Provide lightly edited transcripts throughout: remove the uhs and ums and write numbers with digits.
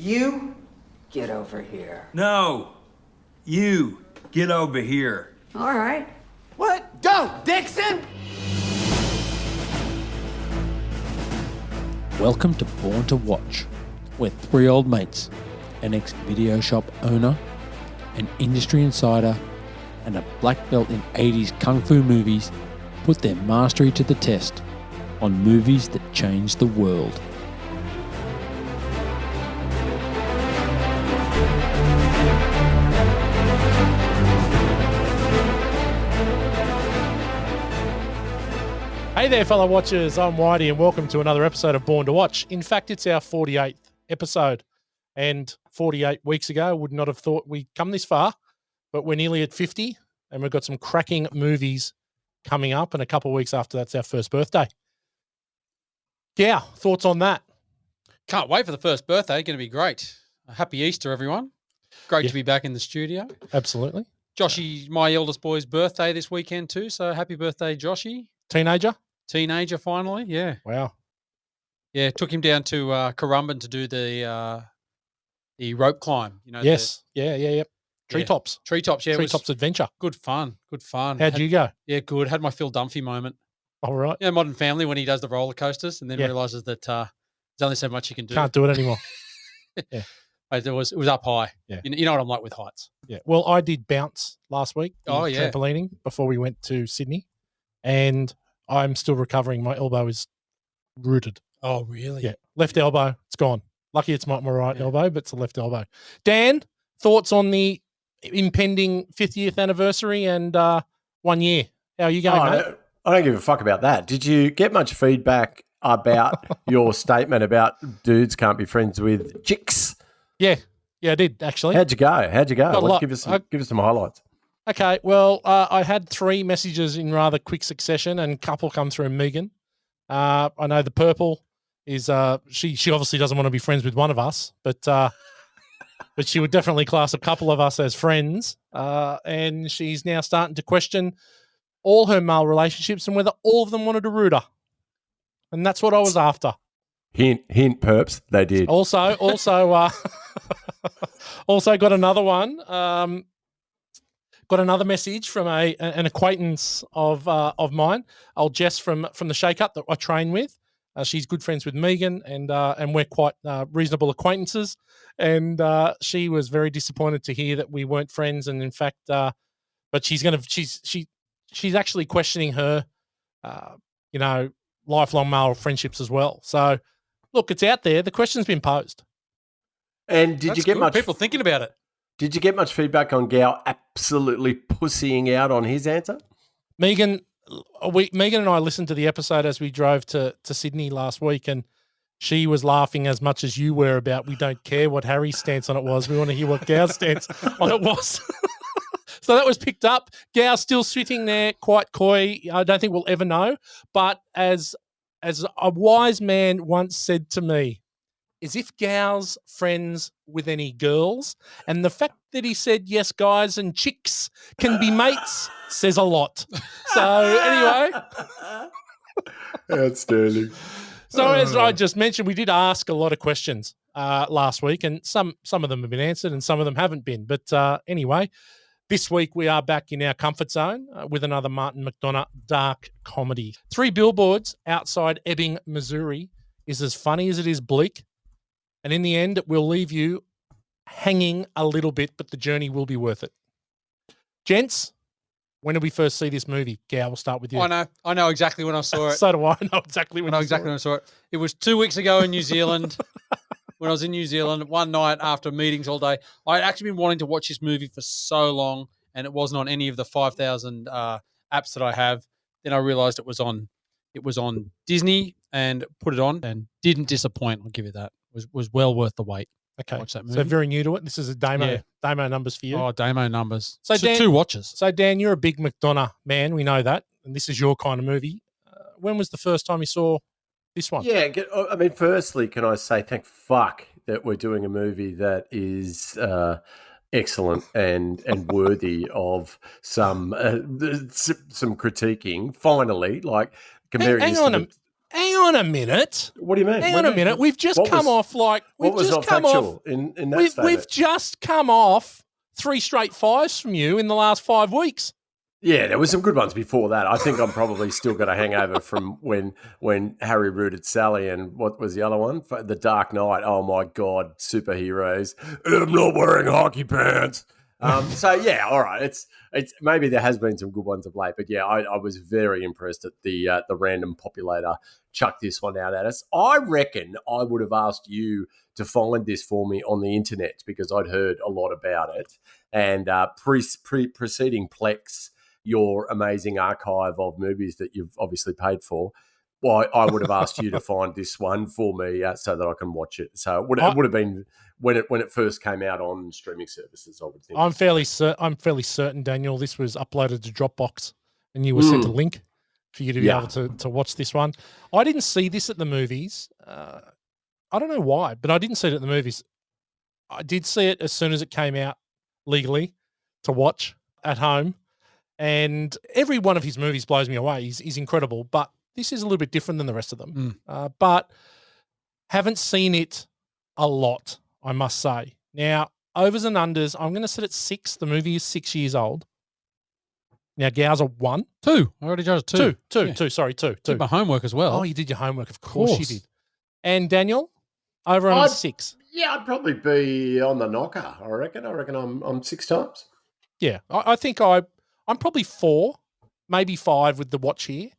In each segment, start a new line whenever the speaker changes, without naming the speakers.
You get over here.
No, you get over here.
All right. What? Go, Dixon!
Welcome to Born to Watch, where three old mates, an ex-video shop owner, an industry insider, and a black belt in 80s kung fu movies put their mastery to the test on movies that changed the world.
Hey there, fellow watchers. I'm Whitey, and welcome to another episode of Born to Watch. In fact, it's our 48th episode, and 48 weeks ago, I would not have thought we'd come this far, but we're nearly at 50, and we've got some cracking movies coming up, and a couple of weeks after that's our first birthday. Yeah, thoughts on that?
Can't wait for the first birthday. Going to be great. Happy Easter, everyone. Great to be back in the studio.
Absolutely.
Joshy, my eldest boy's birthday this weekend too, so happy birthday, Joshy.
Teenager,
Finally, yeah.
Wow.
Yeah, took him down to Currumbin to do the rope climb. You know.
Yes. Yeah. Treetops.
Treetops, yeah.
Treetops adventure.
Good fun.
How'd you go?
Yeah, good. Had my Phil Dunphy moment.
All right.
Yeah, Modern Family when he does the roller coasters and then realises that there's only so much you can do.
Can't do it anymore. Yeah.
It was up high.
Yeah.
You know what I'm like with heights.
Yeah. Well, I did bounce last week. Trampolining before we went to Sydney, and I'm still recovering. My elbow is rooted.
Oh, really?
Yeah. Left elbow, it's gone. Lucky it's not my right elbow, but it's the left elbow. Dan, thoughts on the impending 50th anniversary and 1 year? How are you going, mate?
I don't give a fuck about that. Did you get much feedback about your statement about dudes can't be friends with chicks?
Yeah, I did, actually.
How'd you go? Give us some highlights.
Okay, well, I had 3 messages in rather quick succession, and a couple come through Megan. I know the purple is she obviously doesn't want to be friends with one of us, but she would definitely class a couple of us as friends. And she's now starting to question all her male relationships and whether all of them wanted to root her. And that's what I was after.
Hint, perps, they did.
Also got another one. Got another message from an acquaintance of mine, old Jess from the Shake Up that I train with. She's good friends with Megan, and we're quite reasonable acquaintances. And she was very disappointed to hear that we weren't friends. And in fact, but she's actually questioning her, lifelong male friendships as well. So, look, it's out there. The question's been posed.
And did you get much
people thinking about it?
Did you get much feedback on Gow absolutely pussying out on his answer?
Megan and I listened to the episode as we drove to Sydney last week, and she was laughing as much as you were about we don't care what Harry's stance on it was. We want to hear what Gow's stance on it was. So that was picked up. Gow's still sitting there quite coy. I don't think we'll ever know. But as a wise man once said to me, is if Gow's friends with any girls, and the fact that he said, yes, guys and chicks can be mates says a lot. So anyway.
Outstanding.
So as I just mentioned, we did ask a lot of questions last week, and some of them have been answered and some of them haven't been. But anyway, this week we are back in our comfort zone with another Martin McDonagh dark comedy. 3 Billboards Outside Ebbing, Missouri is as funny as it is bleak. And in the end, it will leave you hanging a little bit, but the journey will be worth it. Gents, when did we first see this movie? Gow, we'll start with you.
I know exactly when I saw it.
So do I. I know exactly when I saw it.
It was 2 weeks ago in New Zealand. When I was in New Zealand, one night after meetings all day. I'd actually been wanting to watch this movie for so long, and it wasn't on any of the 5,000 apps that I have. Then I realized it was on Disney and put it on and didn't disappoint. I'll give you that. Was well worth the wait.
Okay.
Watch that movie.
So very new to it. This is a demo numbers for you.
Oh, demo numbers.
So Dan,
2 watches.
So Dan, you're a big McDonagh man. We know that. And this is your kind of movie. When was the first time you saw this one?
Yeah. I mean, firstly, can I say thank fuck that we're doing a movie that is excellent and worthy of some critiquing. Finally, like comparing.
Hang on Hang on a minute.
What do you mean?
Hang on a minute. We've just
what
come
was-
off like we've
What was
just
not
come
factual
off.
in that
We've
statement?
just come off 3 straight 5s from you in the last 5 weeks.
Yeah, there were some good ones before that. I think I'm probably still got a hangover from when Harry rooted Sally and what was the other one? The Dark Knight. Oh my God, superheroes. I'm not wearing hockey pants. So yeah, all right. It's maybe there has been some good ones of late, but yeah, I was very impressed that the random populator chucked this one out at us. I reckon I would have asked you to find this for me on the internet because I'd heard a lot about it, and preceding Plex, your amazing archive of movies that you've obviously paid for. Well, I would have asked you to find this one for me so that I can watch it. So it would have been when it first came out on streaming services, I would think.
I'm fairly certain, Daniel, this was uploaded to Dropbox and you were sent a link for you to be able to watch this one. I didn't see this at the movies. I don't know why, but I didn't see it at the movies. I did see it as soon as it came out legally to watch at home. And every one of his movies blows me away. He's incredible, but this is a little bit different than the rest of them. But haven't seen it a lot, I must say. Now, overs and unders, I'm going to set it 6. The movie is 6 years old. Now, Gow's a 1.
2. I already judged 2.
2.
Yeah.
2. Sorry, 2.
Did my homework as well.
Oh, you did your homework. Of course you did. And Daniel, over on 6.
Yeah, I'd probably be on the knocker. I reckon I'm 6 times.
Yeah, I think I'm probably 4, maybe 5 with the watch here.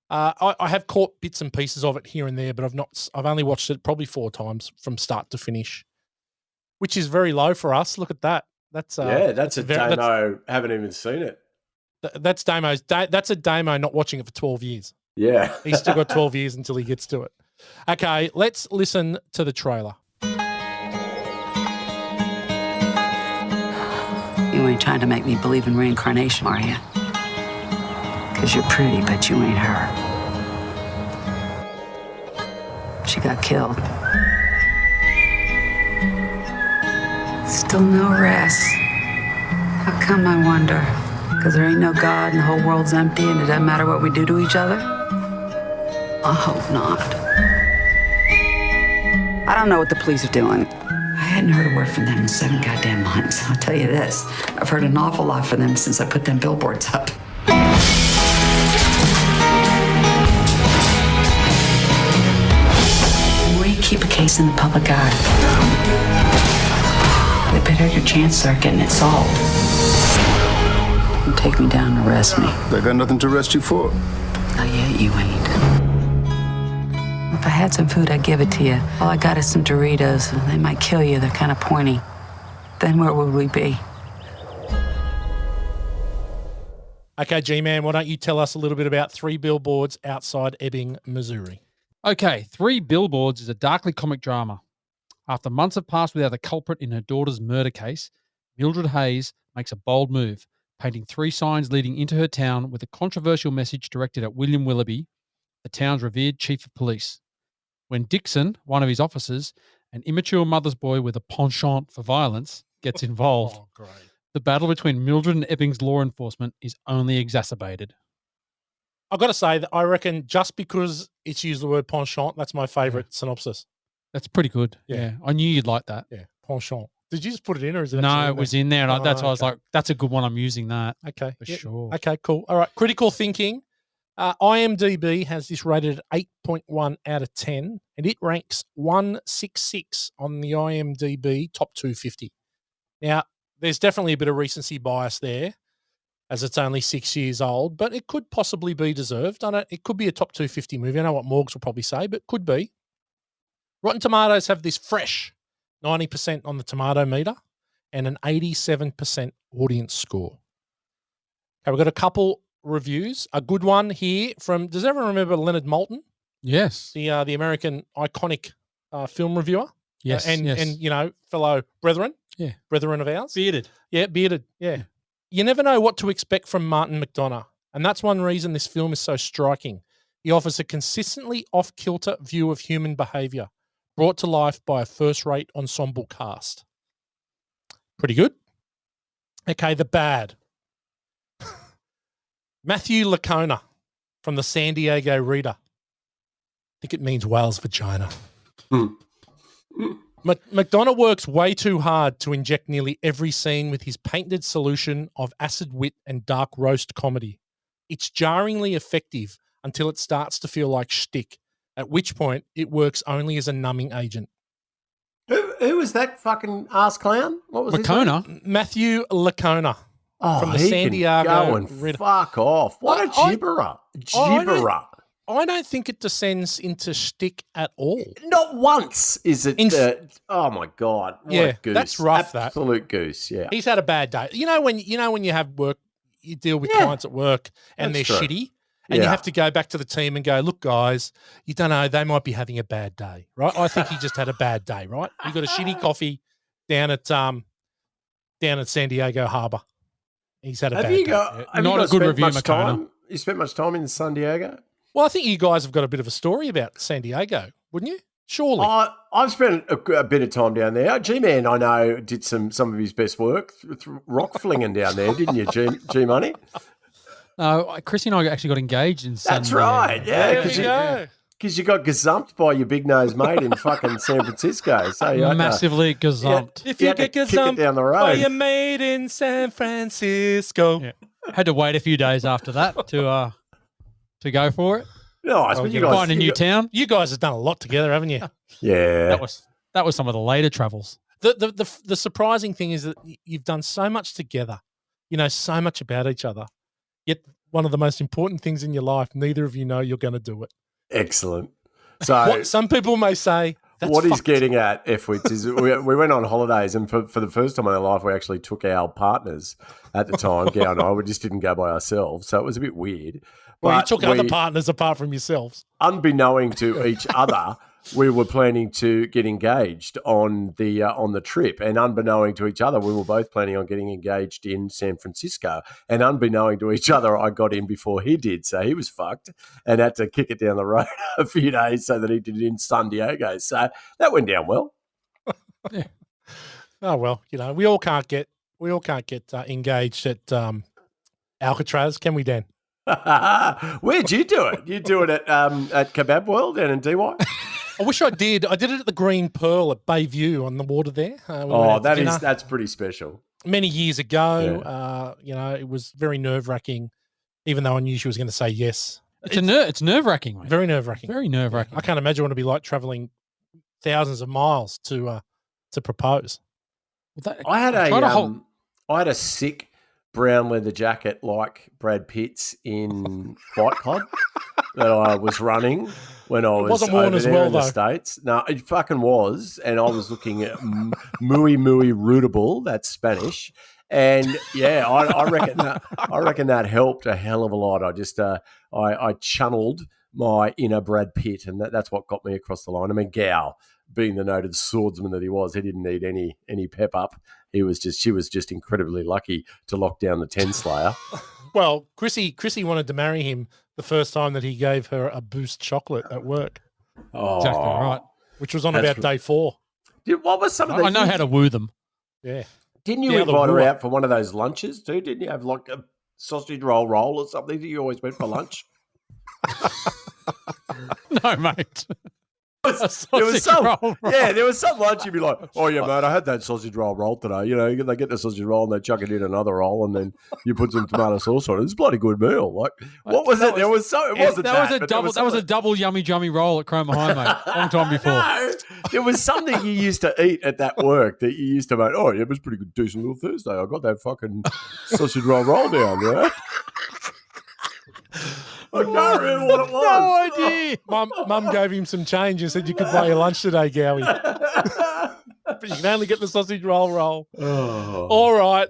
I have caught bits and pieces of it here and there, but I've only watched it probably 4 times from start to finish, which is very low for us. Look at that. That's
a Damo. Haven't even seen it.
That's Damo's. That's a Damo not watching it for 12 years.
Yeah,
he's still got 12 years until he gets to it. Okay, let's listen to the trailer.
You ain't trying to make me believe in reincarnation, are you? Because you're pretty, but you ain't her. She got killed. Still no rest. How come, I wonder? Because there ain't no God and the whole world's empty and it doesn't matter what we do to each other? I hope not. I don't know what the police are doing. I hadn't heard a word from them in 7 goddamn months. I'll tell you this, I've heard an awful lot from them since I put them billboards up. The more you keep a case in the public eye, the better your chances are getting it solved. You take me down and arrest me.
They got nothing to arrest you for.
Not yet, you ain't. If I had some food, I'd give it to you. All I got is some Doritos. They might kill you. They're kind of pointy. Then where would we be?
Okay, G-Man, why don't you tell us a little bit about 3 Billboards Outside Ebbing, Missouri?
Okay, 3 Billboards is a darkly comic drama. After months have passed without a culprit in her daughter's murder case, Mildred Hayes makes a bold move, painting 3 signs leading into her town with a controversial message directed at William Willoughby, the town's revered chief of police. When Dixon, one of his officers, an immature mother's boy with a penchant for violence, gets involved, the battle between Mildred and Ebbing's law enforcement is only exacerbated.
I've got to say that I reckon just because it's used the word penchant, that's my favourite synopsis.
That's pretty good.
Yeah.
Yeah. I knew you'd like that.
Yeah, penchant. Did you just put it in or is it
No,
actually
it was in there. And that's why I was
okay.
like, that's a good one. I'm using that.
Okay.
For sure.
Okay, cool. All right. Critical thinking. IMDb has this rated at 8.1 out of 10, and it ranks 166 on the IMDb top 250. Now, there's definitely a bit of recency bias there, as it's only 6 years old, but it could possibly be deserved. It could be a top 250 movie. I know what Morgs will probably say, but could be. Rotten Tomatoes have this fresh 90% on the tomato meter and an 87% audience score. Okay, we've got a couple reviews. A good one here from, does everyone remember Leonard Maltin?
Yes.
The American iconic film reviewer?
Yes.
And you know, fellow brethren.
Yeah.
Brethren of ours.
Bearded.
Yeah, bearded. Yeah. You never know what to expect from Martin McDonough. And that's one reason this film is so striking. He offers a consistently off-kilter view of human behaviour, brought to life by a first-rate ensemble cast. Pretty good. Okay, the bad. Matthew Lacona from the San Diego Reader think it means whale's vagina.
Hmm.
McDonough works way too hard to inject nearly every scene with his patented solution of acid wit and dark roast comedy. It's jarringly effective until it starts to feel like shtick, at which point it works only as a numbing agent.
Who was that fucking ass clown? What was his name?
Lacona.
Matthew Lacona.
Oh,
From the
he
San
can
Diego
go and
Red-
fuck off. What a gibberer. Gibberer.
I don't think it descends into shtick at all.
Not once is it.
In-
Oh my God. What
Yeah,
a goose.
that's rough, that.
Absolute goose. Yeah.
He's had a bad day. You know when you have work, you deal with
Yeah.
clients at work and
That's
they're
true.
shitty, and you
Yeah.
have to go back to the team and go, look, guys, you don't know, they might be having a bad day, right? I think he just had a bad day, right? He got a shitty coffee down at San Diego Harbor. He's had a
Have
bad
you
day.
got, have
Not
you
a
guys
good
spent
review,
much
Makona.
time? You spent much time in San Diego?
Well, I think you guys have got a bit of a story about San Diego, wouldn't you? Surely.
I've spent a bit of time down there. G-Man, I know, did some of his best work through rock flinging down there, didn't you, G-Money?
No, Chrissy and I actually got engaged in San
That's
Diego.
right, yeah.
there we go.
Because you got gazumped by your big nose mate in fucking San Francisco. So you had to-
Massively gazumped.
If
You
you
had to
get
kick it
gazumped
down the
by
road.
your mate in San Francisco.
Yeah. Had to wait a few days after that to go for it.
Nice, but you guys
Find a new town.
You guys have done a lot together, haven't you?
Yeah.
That was some of the later travels.
The surprising thing is that you've done so much together. You know so much about each other. Yet one of the most important things in your life, neither of you know you're going to do it.
Excellent. So
What some people may say, that's
what he's
fucked.
getting at, F-Wits, is we went on holidays, and for the first time in our life, we actually took our partners at the time, Gow and I. We just didn't go by ourselves, so it was a bit weird.
Well, you
But
took other partners apart from yourselves.
unbeknown to each other, we were planning to get engaged on the trip, and unbeknown to each other, we were both planning on getting engaged in San Francisco. And unbeknown to each other, I got in before he did, so he was fucked and had to kick it down the road a few days so that he did it in San Diego. So that went down well.
Oh well, you know, we all can't get engaged at Alcatraz, can we, Dan?
Where'd you do it? You do it at Kebab World down in DY?
I wish I did. I did it at the Green Pearl at Bayview on the water there. We went out to dinner
that's pretty special.
many years ago. You know, it was very nerve wracking, even though I knew she was going to say yes.
It's nerve wracking, mate.
Very nerve wracking.
Very nerve wracking.
I can't imagine what it'd be like traveling thousands of miles to propose.
I had
tried to hold-
I had a sick brown leather jacket like Brad Pitt's in Fight Club that I was running when I was
wasn't worn
over
as
there
well,
in the
though.
States. No, it fucking was, and I was looking at muy rootable. That's Spanish, and yeah, I reckon that helped a hell of a lot. I just I channeled my inner Brad Pitt, and that's what got me across the line. I mean, Gow, being the noted swordsman that he was, he didn't need any pep up. She was just incredibly lucky to lock down the 10 Slayer.
Well, Chrissy wanted to marry him the first time that he gave her a Boost chocolate at work,
Oh,
Exactly right.
which was on
That's
about day 4.
What was some of the?
I know how to woo them.
Yeah.
Didn't you
Yeah, the
invite her
wooer.
out for one of those lunches too? Didn't you have like a sausage roll or something that you always went for lunch?
No, mate.
There was
Sausage
some,
roll.
yeah, there was some lunch you'd be like, oh yeah, mate, I had that sausage roll today. You know, they get the sausage roll and they chuck it in another roll, and then you put some tomato sauce on it. It's a bloody good meal. Like, what was it? There was so it wasn't
That was a
but there
double. That was a
something-
double yummy jummy roll at Chroma High, mate. Long time before.
No, there was something you used to eat at that work that you used to make. Oh yeah, it was pretty good, decent little Thursday. I got that fucking sausage roll down there. I can't remember what it was.
No idea.
Mum gave him some change and said you could buy your lunch today, Gowie. But you can only get the sausage roll.
Oh.
All right.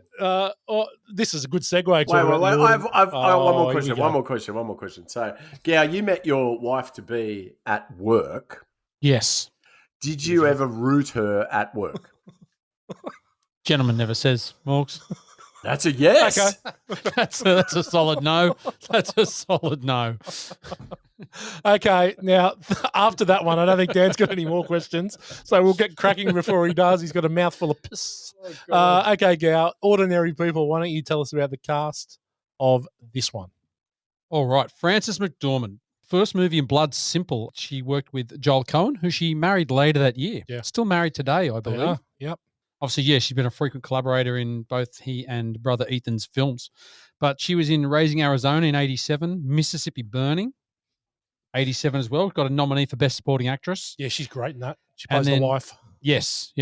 This is a good segue.
Wait. I have one more
here we
question.
go.
One more question. So, Gow, you met your wife to be at work.
Yes.
Did you ever root her at work?
Gentleman never says, Morgs.
That's a yes.
Okay.
That's a solid no. That's a solid no.
Okay, now after that one, I don't think Dan's got any more questions, so we'll get cracking before he does. He's got a mouthful of piss. Okay, Gow, ordinary people, why don't you tell us about the cast of this one?
All right. Frances McDormand, first movie in Blood Simple, she worked with Joel Cohen, who she married later that year.
Yeah.
Still married today, I
They
believe.
are. Yep.
Obviously, yeah, she's been a frequent collaborator in both he and brother Ethan's films. But she was in Raising Arizona in 87, Mississippi Burning, 87 as well. Got a nominee for Best Supporting Actress.
Yeah, she's great in that. She
And
plays the
then-
wife.
Yes.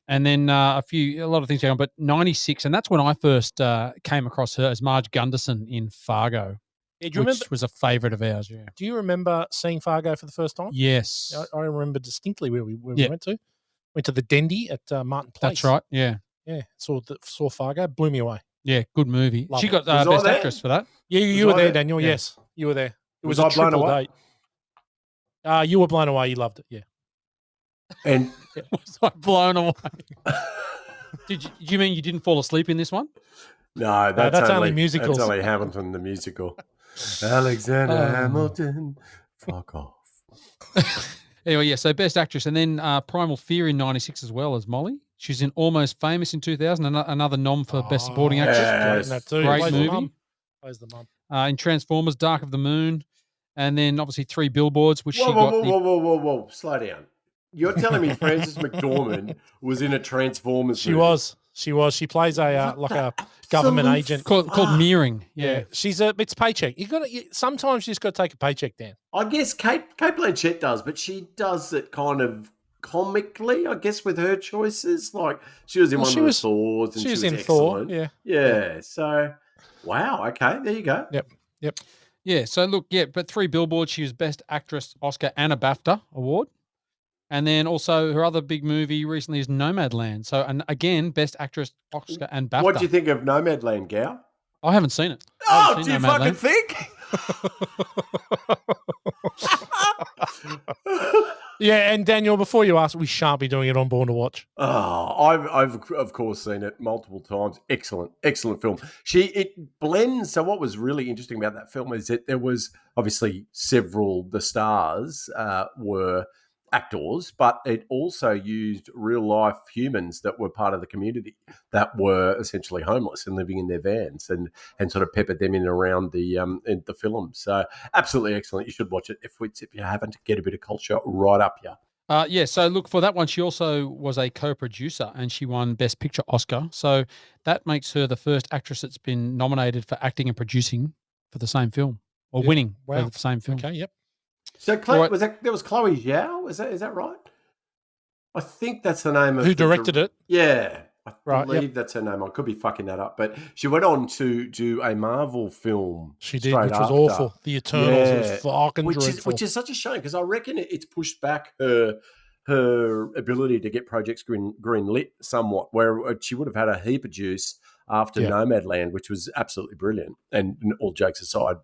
And then a lot of things going on, but 96, and that's when I first came across her as Marge Gunderson in Fargo,
Yeah, do you remember?
which was a favourite of ours, yeah.
Do you remember seeing Fargo for the first time?
Yes.
I remember distinctly where we
Yeah.
went to. Went to the Dendy at Martin Place.
That's right, yeah.
Yeah, saw Fargo, blew me away.
Yeah, good movie.
Love
She
it.
got
Was I
Best
there?
Actress for that.
Yeah, you
Was
were
I
there,
there?
Daniel.
Yeah.
Yes, you were there. It was
Was
a
I blown
triple
away?
date. You were blown away. You loved it. Yeah.
And
Was I blown away? Do you mean you didn't fall asleep in this one?
no,
that's only musicals.
That's only Hamilton, the musical. Alexander
Oh.
Hamilton, fuck off.
Anyway, yeah, so Best Actress. And then Primal Fear in 96 as well as Molly. She's in Almost Famous in 2000, another nom for Best Supporting Actress.
yeah.
Great in that too.
Great
Plays the
movie.
mum. Plays the mum.
In Transformers, Dark of the Moon. And then obviously 3 Billboards, which
Whoa,
she
whoa,
got.
whoa, slow down. You're telling me Frances McDormand was in a Transformers
She
movie?
was. She plays a like a government
absolute
agent.
Called Mirroring.
Yeah, it's paycheck. Sometimes you just got to take a paycheck, Dan.
I guess Kate Blanchett does, but she does it kind of comically, I guess, with her choices. Like she was in
Well,
one
she
of
was-
the Thors, and
She was in
excellent.
Thor. Yeah.
Yeah. So, wow. Okay, there you go.
Yep.
Yeah, so look, but 3 Billboards, she was Best Actress, Oscar, and a BAFTA award. And then also her other big movie recently is Nomadland. So, and again, Best Actress, Oscar, and BAFTA.
What do you think of Nomadland, Gow?
I haven't seen it. I
Oh,
haven't
do
seen
you fucking
Nomadland.
think?
Yeah, and Daniel, before you ask, we shan't be doing it on Born to Watch.
Oh, I've of course seen it multiple times. Excellent film. It blends. So what was really interesting about that film is that there was obviously the stars were actors, but it also used real life humans that were part of the community that were essentially homeless and living in their vans, and sort of peppered them in and around in the film. So absolutely excellent. You should watch it if you haven't. Get a bit of culture right up here.
Yeah, so look, for that one, she also was a co-producer and she won Best Picture Oscar. So that makes her the first actress that's been nominated for acting and producing for the same film, or
Yeah.
winning
Wow.
for the same film.
Okay, yep.
So
Right.
there was Chloe Zhao? Is that right? I think that's the name of
Who directed it?
Yeah, I
Right,
believe that's her name. I could be fucking that up, but she went on to do a Marvel film.
She did,
straight
which was
after.
awful. The Eternals. It
Yeah.
was fucking dreadful.
Which is such a shame because I reckon it's pushed back her ability to get projects green lit somewhat. Where she would have had a heap of juice after
Yeah.
Nomadland, which was absolutely brilliant. And all jokes aside,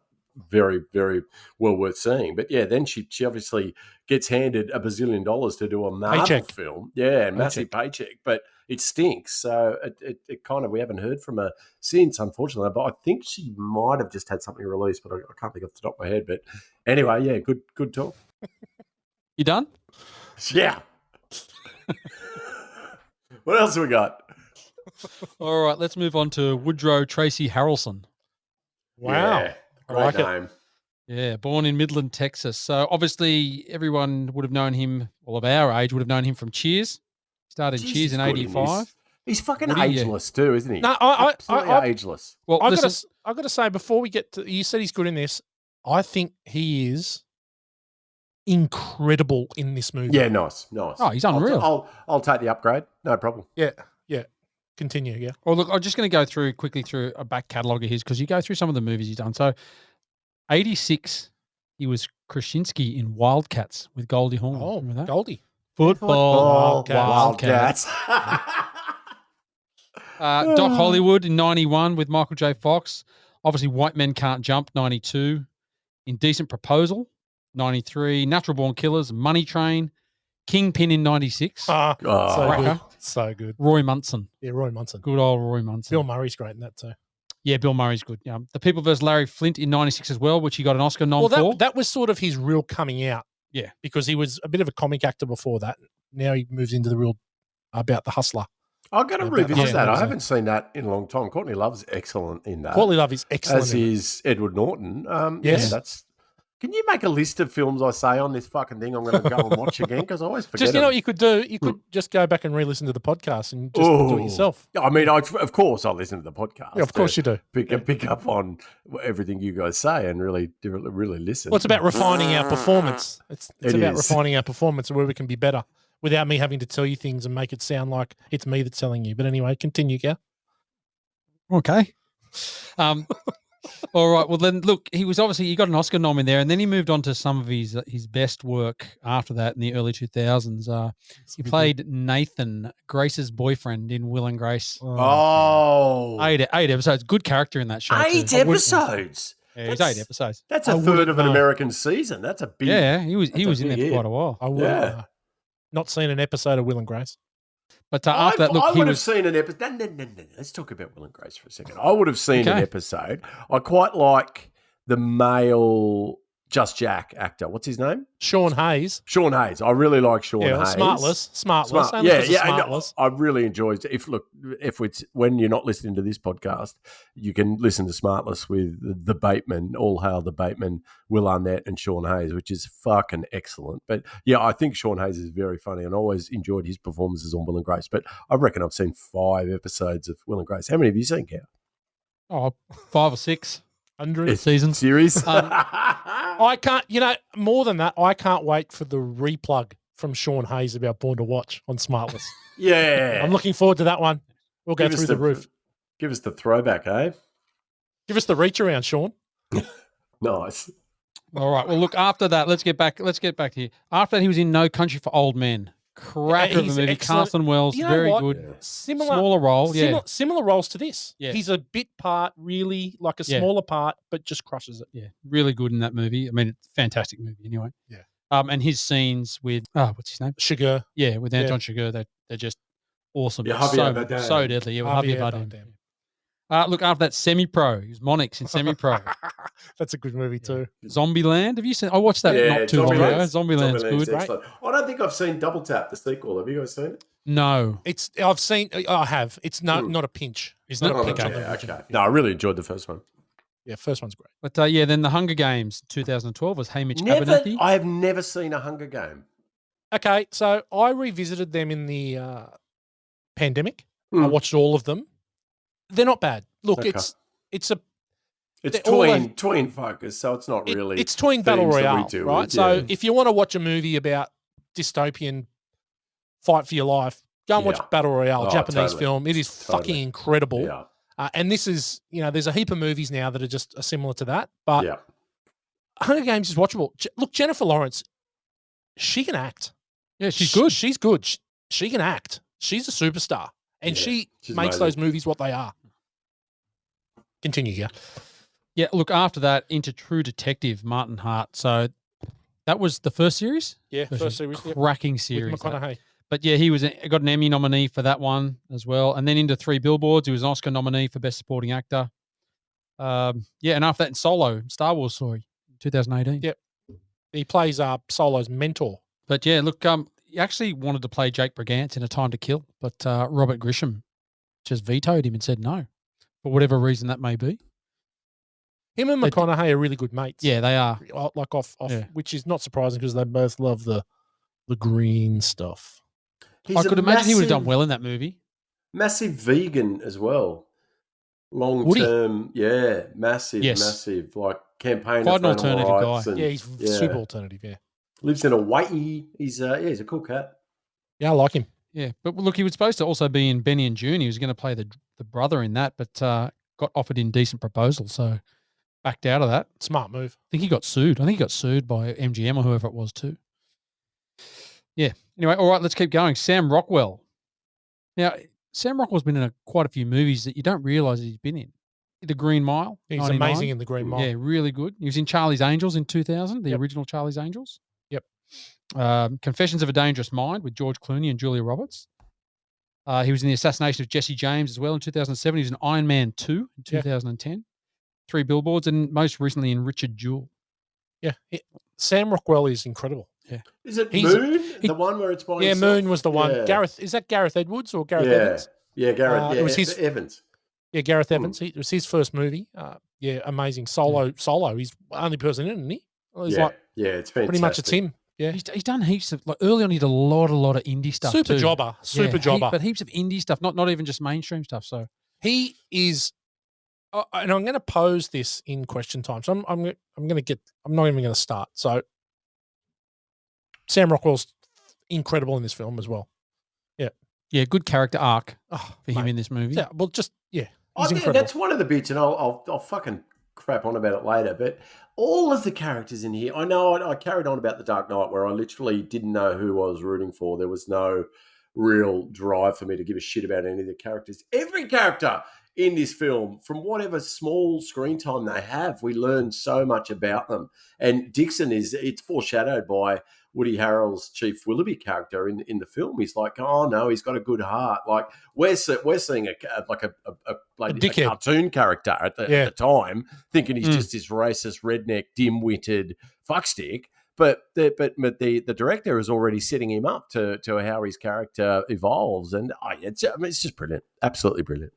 very, very well worth seeing. But yeah, then she obviously gets handed $1 bazillion to do a Marvel
Paycheck.
film. Yeah, massive paycheck, but it stinks. So it kind of, we haven't heard from her since, unfortunately. But I think she might have just had something released, but I can't think off the top of my head. But anyway, yeah, good talk.
You done?
Yeah. What else have we got?
All right, let's move on to Woodrow Tracy Harrelson.
Wow.
Yeah,
I
great
like it.
name.
Yeah, born in Midland, Texas. So obviously everyone would have known him, all of our age would have known him from Cheers. Started
Jeez,
Cheers in
he's good in this.
'85.
He's fucking
Woody, yeah.
ageless too, isn't he?
No,
Absolutely
I-
ageless.
Well,
I
listen,
got to say, before we get to, you said he's good in this. I think he is incredible in this movie.
Yeah, nice.
Oh, he's unreal.
I'll take the upgrade. No problem.
Yeah. Continue, yeah.
well, look, I'm just going to go quickly through a back catalogue of his because you go through some of the movies he's done. So, '86, he was Krasinski in Wildcats with Goldie Hawn.
Oh,
Remember that?
Goldie.
Football,
Wildcats.
Doc Hollywood in '91 with Michael J. Fox. Obviously, White Men Can't Jump '92. Indecent Proposal '93. Natural Born Killers. Money Train. Kingpin in '96.
Ah,
Oh,
so good.
Cracker.
So good.
Roy Munson.
Yeah, Roy Munson.
Good old Roy Munson.
Bill Murray's great in that too.
Yeah, Bill Murray's good. Yeah. The People vs. Larry Flint in '96 as well, which he got an Oscar nom
Well,
for.
that was sort of his real coming out.
Yeah.
Because he was a bit of a comic actor before that. Now he moves into the real about the hustler.
I've got to
Yeah,
revisit
yeah,
that. I
so-
haven't seen that in a long time. Courtney Love's excellent in that.
Courtney Love is excellent.
as
in it.
is Edward Norton.
Yes.
Yeah, Can you make a list of films I say on this fucking thing I'm going to go and watch again? Because I always forget
Just, you know
them.
what you could do? You could just go back and re-listen to the podcast and just do it yourself.
I mean, of course, I listen to the podcast.
Yeah, of course you do.
Pick up on everything you guys say and really listen.
Well, it's about refining our performance. It's
It
about
is.
refining our performance and where we can be better without me having to tell you things and make it sound like it's me that's telling you. But anyway, continue, Gal.
Okay. All right. Well, then look, he got an Oscar nom in there, and then he moved on to some of his best work after that in the early 2000s. He played Nathan, Grace's boyfriend in Will and Grace.
Oh.
Eight episodes. Good character in that show.
Eight
too.
episodes?
Yeah, he's 8 episodes.
That's a third of an American season. That's a big.
Yeah, he was
that's a
in there
big
for quite a while.
I would have not seen an episode of Will and Grace.
But after that, look,
I
he
would have
was.
seen an episode. No. Let's talk about Will and Grace for a second. I would have seen an episode. I quite like the male Just Jack actor. What's his name?
Sean Hayes.
Sean Hayes. I really like Sean Hayes.
Smartless.
Yeah. I really enjoyed it. If it's when you're not listening to this podcast, you can listen to Smartless with the Bateman, All Hail the Bateman, Will Arnett, and Sean Hayes, which is fucking excellent. But yeah, I think Sean Hayes is very funny, and I always enjoyed his performances on Will and Grace. But I reckon I've seen 5 episodes of Will and Grace. How many have you seen, Cal?
Oh, 5 or 6.
100
seasons.
Series?
I can't, more than that, I can't wait for the replug from Sean Hayes about Born to Watch on Smartless.
Yeah.
I'm looking forward to that one. We'll go
Give us
through the roof.
Give us the throwback, eh?
Give us the reach around, Sean.
Nice.
All right. Well, look, after that, let's get back here. After that, he was in No Country for Old Men. Cracker of a
He's
movie.
excellent.
Carson Wells,
You know
very
what?
good.
Yeah.
Smaller role,
Similar roles to this.
Yeah.
He's a bit part, really, like a
Yeah.
smaller part, but just crushes it.
Yeah, really good in that movie. I mean, it's a fantastic movie anyway.
Yeah.
And his scenes with, what's his name?
Sugar.
Yeah, with Anton Chigurh, they're just awesome.
Yeah, Javier Bardem.
So deadly. Yeah, with Javier Bardem.
Bardem.
Look, after that, Semi-Pro. He was Monix in Semi-Pro.
That's a good movie too.
Zombieland. Have you seen? I watched that not too long ago. Zombieland's good.
Excellent. I don't think I've seen Double Tap, the sequel. Have you guys seen it?
No.
I have. It's not a pinch. It's not a pinch. on the original.
Okay. No, I really enjoyed the first one.
Yeah, first one's great.
But then the Hunger Games 2012 was Hamish Abernathy.
I have never seen a Hunger Game.
Okay, so I revisited them in the pandemic. I watched all of them. They're not bad. Look,
Okay.
it's
tween focus, so it's not really.
It's tween battle
themes that we
royale,
deal
right?
with,
So
yeah.
if you want to watch a movie about dystopian fight for your life, go and watch
Yeah.
Battle Royale,
Oh,
Japanese
totally.
film. It is fucking
Totally.
incredible.
Yeah.
And this is, there's a heap of movies now that are just similar to that. But
Yeah.
Hunger Games is watchable. Look, Jennifer Lawrence, she can act.
Yeah, she's good.
She's good. She can act. She's a superstar. And
Yeah,
she
she's
makes
amazing.
those movies what they are. Continue, yeah.
Yeah, look, after that, into True Detective, Martin Hart. So that was the first series?
Yeah, first series. Yep.
Cracking
With
series.
McConaughey.
But yeah, got an Emmy nominee for that one as well. And then into 3 Billboards, he was an Oscar nominee for Best Supporting Actor. And after that in Solo, Star Wars Story, 2018.
Yep. He plays Solo's mentor.
But yeah, look, he actually wanted to play Jake Brigance in A Time to Kill, but Robert Grisham just vetoed him and said no, for whatever reason that may be.
Him and McConaughey are really good mates.
Yeah, they are.
Like off,
Yeah.
which is not surprising because they both love the green stuff.
I could imagine he would have done well in that movie.
Massive vegan as well. Long
Would he?
term, yeah, massive, like campaigner.
Quite an
for animal
alternative
rights
guy.
and-
Yeah, he's super alternative. Yeah,
Lives in Hawaii. He's a cool cat.
yeah, I like him.
Yeah, but look, he was supposed to also be in Benny and June. He was going to play the brother in that, but got offered Indecent Proposal, so backed out of that.
Smart move.
I think he got sued. I think he got sued by MGM or whoever it was too. Yeah. Anyway, all right, let's keep going. Sam Rockwell. Now, Sam Rockwell's been in quite a few movies that you don't realise he's been in. The Green Mile.
He's
99.
amazing in the Green Mile.
Yeah, really good. He was in Charlie's Angels in 2000, the original Charlie's Angels.
Yep.
Confessions of a Dangerous Mind with George Clooney and Julia Roberts. He was in The Assassination of Jesse James as well in 2007. He was in Iron Man 2 in 2010. 3 Billboards, and most recently in Richard Jewell.
Yeah. Sam Rockwell is incredible.
Yeah.
Is it
He's-
Moon? The one where it's by
Yeah,
himself?
Moon was the one.
Yeah.
Gareth, is that Gareth Edwards or Gareth
yeah.
Evans?
Yeah, Gareth.
It was his-
Evans.
Yeah, Gareth Evans. It was his first movie. Yeah, amazing. Solo. He's the only person in it, isn't he? He's like,
it's fantastic.
pretty much it's him. Yeah.
He's done heaps of, like, early on he did a lot of indie stuff
Super
too.
jobber. Super jobber.
But heaps of indie stuff, not even just mainstream stuff. So
He is, and I'm going to pose this in question time. So I'm not even going to start. So Sam Rockwell's incredible in this film as well.
yeah, good character arc for him
mate.
in this movie.
Yeah, well, just he's
I think
incredible.
that's one of the bits, and I'll fucking crap on about it later, but all of the characters in here, I know I carried on about The Dark Knight where I literally didn't know who I was rooting for. There was no real drive for me to give a shit about any of the characters. Every character in this film, from whatever small screen time they have, we learn so much about them. And Dixon it's foreshadowed by Woody Harrel's Chief Willoughby character in the film. He's like, oh no, he's got a good heart. Like we're seeing a cartoon character at the time, thinking he's just this racist, redneck, dim-witted fuckstick. But the director is already setting him up to how his character evolves, and it's just brilliant, absolutely brilliant.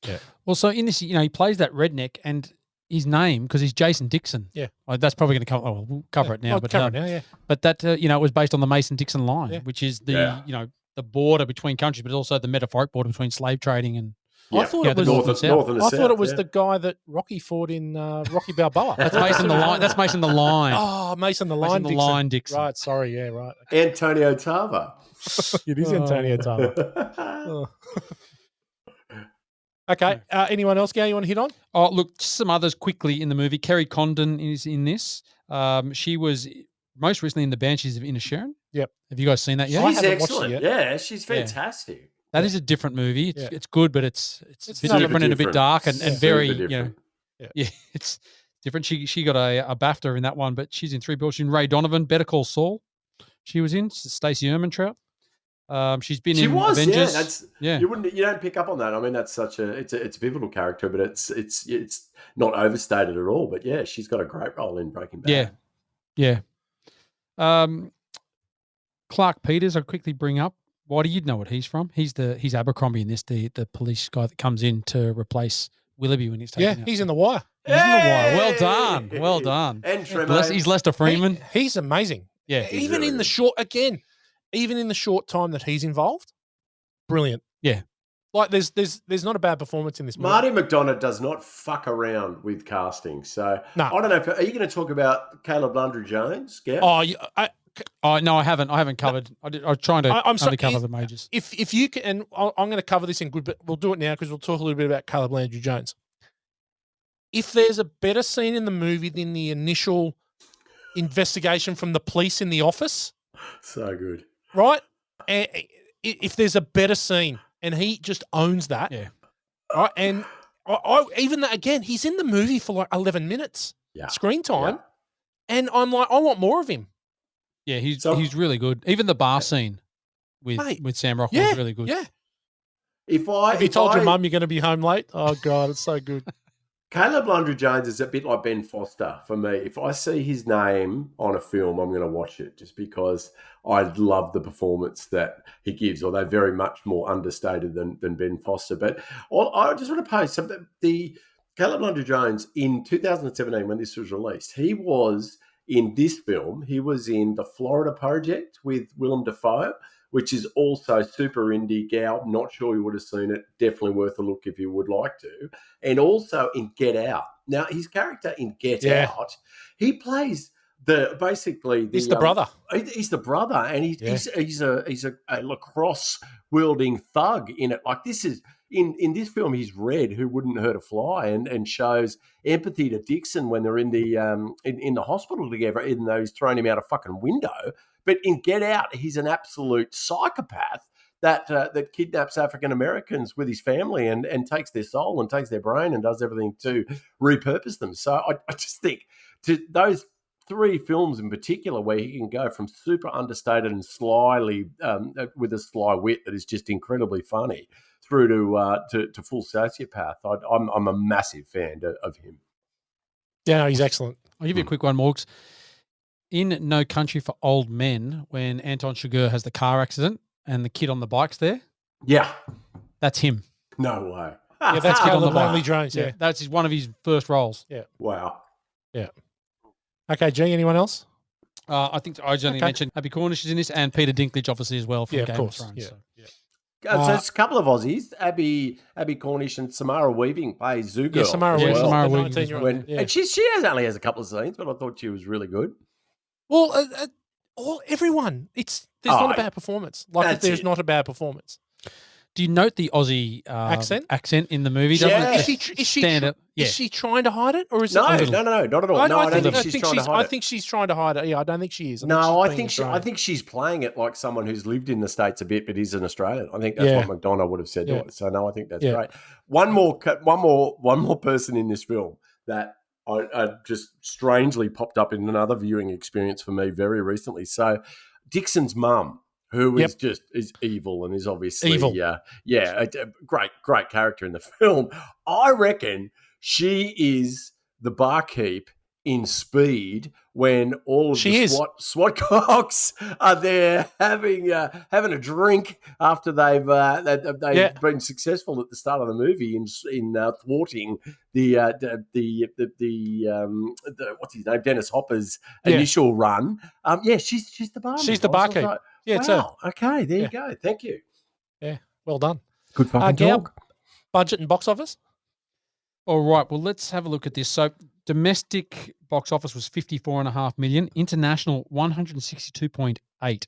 Yeah. Well, so in this, he plays that redneck, and his name, because he's Jason Dixon.
Yeah.
Like, that's probably going to come. Oh, we'll cover it now.
I'll cover it now, yeah.
But that it was based on the Mason-Dixon line, which is the the border between countries, but also the metaphoric border between slave trading and.
I thought it was
north and the south.
I thought it was the guy that Rocky fought in Rocky Balboa.
That's Mason the Line. That's Mason the Line.
Oh, Mason the Line.
Mason the Line Dixon.
Right. Sorry. Yeah. Right.
Antonio Tarver.
It is Antonio Tarver. Oh. Okay. Anyone else, Gary, you want to hit on?
Oh, look, just some others quickly in the movie. Kerry Condon is in this. She was most recently in The Banshees of Inisherin.
Yep.
Have you guys seen that yet?
She's excellent. Yeah, she's fantastic.
That is a different movie. It's good, but it's a bit different and a bit dark and very, it's different. She got a BAFTA in that one, but she's in 3 bills. She's in Ray Donovan, Better Call Saul. She was in Stacey Ermintrout. She's been in Avengers.
You don't pick up on that. I mean, that's such it's a pivotal character, but it's not overstated at all. But yeah, she's got a great role in Breaking Bad.
Yeah. Clark Peters, I'll quickly bring up. Why do you know what he's from? He's Abercrombie in this, the police guy that comes in to replace Willoughby when he's taken out.
He's in The Wire.
He's in The Wire. Well done. Well done.
And Tremaine.
He's Lester Freeman.
He's amazing.
Yeah.
Even in the short time that he's involved, brilliant.
Yeah.
Like there's not a bad performance in this movie.
Marty McDonough does not fuck around with casting. So
no.
I don't know. Are you going to talk about Caleb Landry Jones? Gav?
No, I haven't. I haven't covered. I was trying to only cover the majors.
If you can, and I'm going to cover this in good, but we'll do it now because we'll talk a little bit about Caleb Landry Jones. If there's a better scene in the movie than the initial investigation from the police in the office,
so good,
right? And if there's a better scene, and he just owns that, right? And even that, again, he's in the movie for like 11 minutes screen time, and I'm like, I want more of him.
Yeah, he's really good. Even the bar scene with Sam Rockwell is really good.
Yeah.
If
you told your mum you're going to be home late, oh God, it's so good.
Caleb Landry Jones is a bit like Ben Foster for me. If I see his name on a film, I'm going to watch it just because I love the performance that he gives, although very much more understated than Ben Foster. But I just want to pose something. The Caleb Landry Jones in 2017, when this was released, he was in this film. He was in The Florida Project with Willem Dafoe, which is also super indie. Gal, not sure you would have seen it. Definitely worth a look if you would like to. And also in Get Out. Now, his character in Get Out, he plays he's the
brother.
He's the brother, and he's a lacrosse wielding thug in it. Like this is in this film, he's Red, who wouldn't hurt a fly, and shows empathy to Dixon when they're in the hospital together, even though he's thrown him out a fucking window. But in Get Out, he's an absolute psychopath that kidnaps African Americans with his family and takes their soul and takes their brain and does everything to repurpose them. So I just think to those 3 films in particular where he can go from super understated and slyly with a sly wit that is just incredibly funny through to full sociopath. I'm a massive fan of him.
Yeah, no, he's excellent.
I'll give you a quick one, Morgs. In No Country for Old Men, when Anton Chigurh has the car accident and the kid on the bike's there.
Yeah.
That's him.
No way.
Yeah, that's Caleb Landry Jones. Yeah.
That's one of his first roles.
Yeah.
Wow.
Yeah. Okay, G, anyone else?
I think I only mentioned Abby Cornish is in this, and Peter Dinklage obviously as well from Game of Thrones.
Yeah.
So.
So it's a couple of Aussies, Abby Cornish and Samara Weaving play Zoo Girl.
Yeah, Samara
as
Weaving.
well.
Samara
The
Weaving
19-year-old. Yeah.
And she only has a couple of scenes, but I thought she was really good.
Well, everyone. There's not a bad performance. There's not a bad performance.
Do you note the Aussie accent in the movie?
Yeah.
Is she trying to hide it, or is
No,
it?
not at all. I don't think she's trying to hide it.
I think she's trying to hide it. Yeah, I don't think she is.
I think she's playing it like someone who's lived in the States a bit, but is an Australian. I think that's what McDonough would have said to us. So no, I think that's great. One more person in this film that I just strangely popped up in another viewing experience for me very recently. So Dixon's mum, who is evil and is obviously
evil.
A great character in the film. I reckon she is the barkeep in Speed when all of SWAT cocks are there having a drink after they've been successful at the start of the movie in thwarting the what's his name, Dennis Hopper's initial run. She's the barmaid.
She's the barkeep. It's her.
Okay, there you go. Thank you.
Yeah, well done.
Good fucking talk.
Budget and box office.
All right. Well, let's have a look at this. So, domestic box office was 54.5 million. International 162.8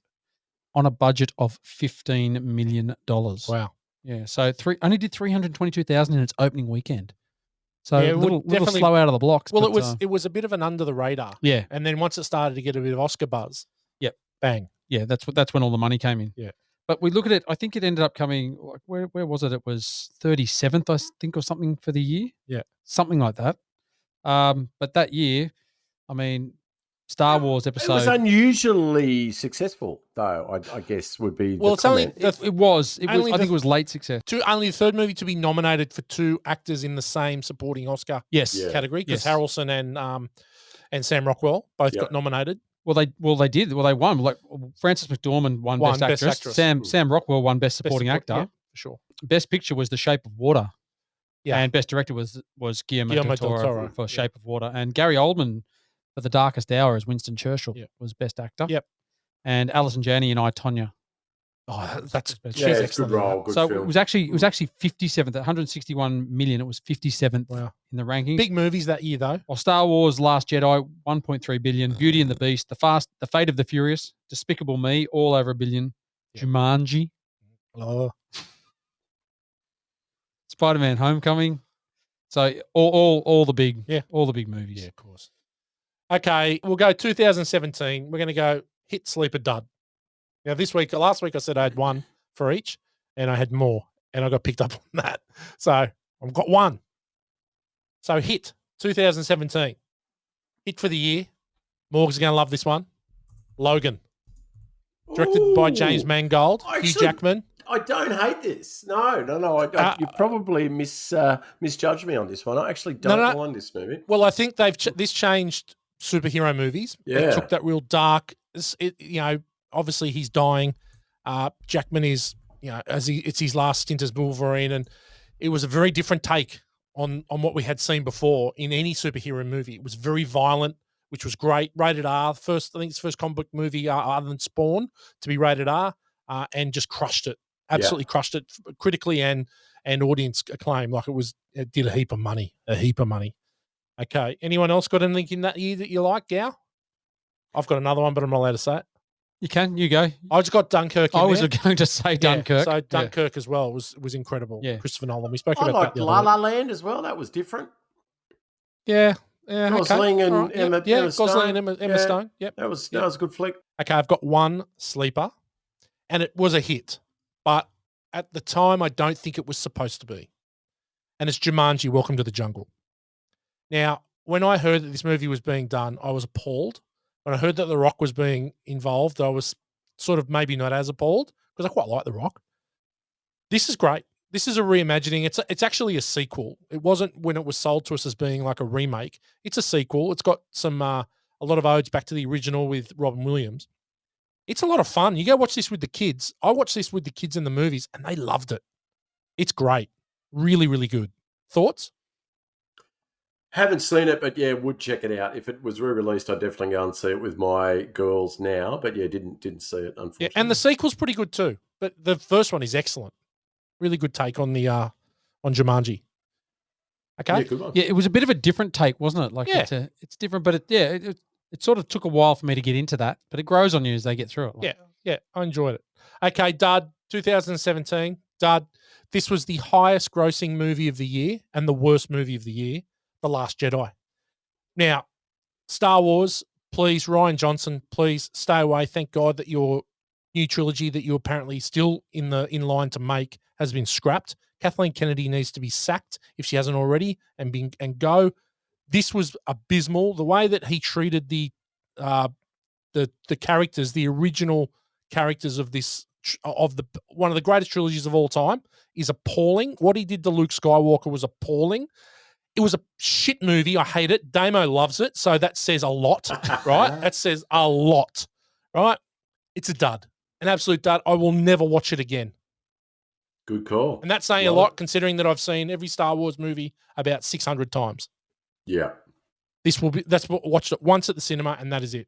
on a budget of $15 million.
Wow.
Yeah. So only did 322,000 in its opening weekend. So
Yeah,
a little slow out of the blocks.
Well,
but,
it was a bit of an under the radar.
Yeah.
And then once it started to get a bit of Oscar buzz, bang.
Yeah, that's when all the money came in.
Yeah.
But we look at it, I think it ended up coming, where was it? It was 37th, I think, or something for the year.
Yeah.
Something like that. But that year, I mean, Star Wars episode.
It was unusually successful, though, I guess would be the comment.
I think it was late success.
Only the third movie to be nominated for two actors in the same supporting Oscar category, because Harrelson and Sam Rockwell both got nominated.
Well, they did. Well, they won. Like Frances McDormand won Best Actress. Sam Rockwell won Best Supporting Actor.
Yeah, for sure.
Best Picture was The Shape of Water.
Yeah.
And Best Director was Guillermo del Toro for Shape of Water. And Gary Oldman for The Darkest Hour as Winston Churchill was Best Actor.
Yep.
And Alison Janney and I, Tonya.
Oh, that's
she's excellent. Good role, good film.
It was actually 57th at 161 million. It was 57th in the rankings.
Big movies that year, though.
Well, Star Wars, Last Jedi, 1.3 billion. Beauty and the Beast, The Fate of the Furious, Despicable Me, all over $1 billion. Jumanji.
Oh.
Spider-Man: Homecoming. So all the big movies.
Yeah, of course. Okay, we'll go 2017. We're going to go hit, sleeper, dud. Now, last week I said I had one for each, and I had more, and I got picked up on that. So I've got one. So hit, 2017. Hit for the year. Morg's going to love this one. Logan. Directed by James Mangold, Hugh Jackman.
I don't hate this. No. You probably misjudged me on this one. I actually don't mind this movie.
Well, I think this changed superhero movies.
Yeah.
It took that real dark. Obviously he's dying. Jackman is, it's his last stint as Wolverine, and it was a very different take on what we had seen before in any superhero movie. It was very violent, which was great. Rated R. I think it's the first comic book movie other than Spawn to be rated R, and just crushed it. Absolutely crushed it critically and audience acclaim. Like it did a heap of money. Okay. Anyone else got anything in that year that you like, Gow? I've got another one, but I'm not allowed to say it.
You go.
I just got Dunkirk in
I was
there.
going to say Dunkirk.
So Dunkirk as well was incredible.
Yeah.
Christopher Nolan. We spoke
I
about
liked
that the
La
other
La
week.
Land as well. That was different.
Yeah.
Gosling and
All right.
Emma
Gosling
Stone.
and Emma Stone. Yep.
That was a good flick.
Okay, I've got one sleeper, and it was a hit, but at the time, I don't think it was supposed to be. And it's Jumanji, Welcome to the Jungle. Now, when I heard that this movie was being done, I was appalled. When I heard that The Rock was being involved, I was sort of maybe not as appalled, because I quite like The Rock. This is great. This is a reimagining. It's actually a sequel. It wasn't when it was sold to us as being like a remake. It's a sequel. It's got some a lot of odes back to the original with Robin Williams. It's a lot of fun. You go watch this with the kids. I watched this with the kids in the movies, and they loved it. It's great. Really, really good. Thoughts?
Haven't seen it, but yeah, would check it out. If it was re-released, I'd definitely go and see it with my girls now. But yeah, didn't see it, unfortunately.
Yeah, and the sequel's pretty good too. But the first one is excellent. Really good take on the on Jumanji. Okay.
Yeah, good one.
Yeah, it was a bit of a different take, wasn't it? Like
Yeah.
it's different, but it sort of took a while for me to get into that, but it grows on you as they get through it. Like,
Yeah, I enjoyed it. Okay, Dud, 2017. Dud, this was the highest grossing movie of the year and the worst movie of the year, The Last Jedi. Now, Star Wars, please, Ryan Johnson, please stay away. Thank God that your new trilogy that you're apparently still in line to make has been scrapped. Kathleen Kennedy needs to be sacked if she hasn't already and go. This was abysmal. The way that he treated the characters, the original characters of this one of the greatest trilogies of all time, is appalling. What he did to Luke Skywalker was appalling. It was a shit movie. I hate it. Damo loves it, so that says a lot, right? That says a lot, right? It's a dud, an absolute dud. I will never watch it again.
Good call.
And that's saying a lot, considering that I've seen every Star Wars movie about 600 times.
Yeah.
That's what watched it once at the cinema, and that is it.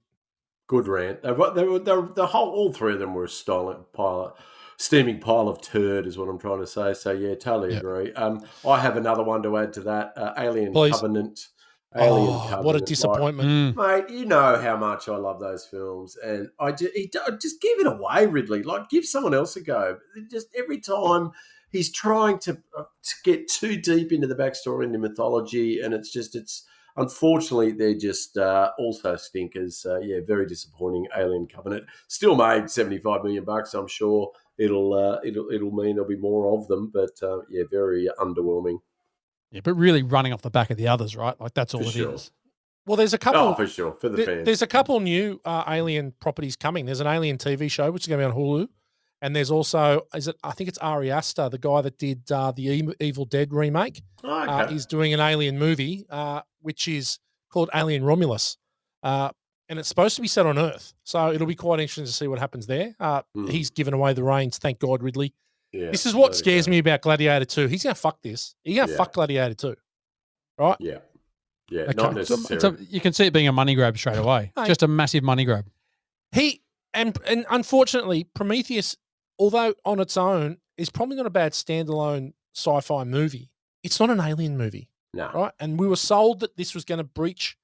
Good rant. All three of them were a steaming pile of turd, is what I'm trying to say. So yeah, totally agree. I have another one to add to that. Alien Covenant. Covenant.
What a disappointment,
mate! You know how much I love those films, and just give it away, Ridley. Like, give someone else a go. Just every time he's trying to get too deep into the backstory and the mythology, and it's unfortunately they're just also stinkers. Yeah, very disappointing. Alien Covenant still made $75 million. I'm sure it'll mean there'll be more of them, but yeah, very underwhelming.
Yeah, but really running off the back of the others, right? Like that's all it is.
Well, there's a couple.
Oh, for sure, for the fans.
There's a couple new Alien properties coming. There's an Alien TV show which is going to be on Hulu, and there's also I think it's Ari Aster, the guy that did the Evil Dead remake.
Oh, okay.
He's doing an Alien movie, which is called Alien Romulus, and it's supposed to be set on Earth. So it'll be quite interesting to see what happens there. He's given away the reins, thank God, Ridley.
Yeah,
this is what scares me about Gladiator 2. He's going to fuck this. He's going to fuck Gladiator 2. Right?
Yeah. Yeah,
Okay.
not necessarily.
You can see it being a money grab straight away. Just a massive money grab.
And unfortunately, Prometheus, although on its own, is probably not a bad standalone sci-fi movie. It's not an alien movie.
No.
Right? And we were sold that this was going to breach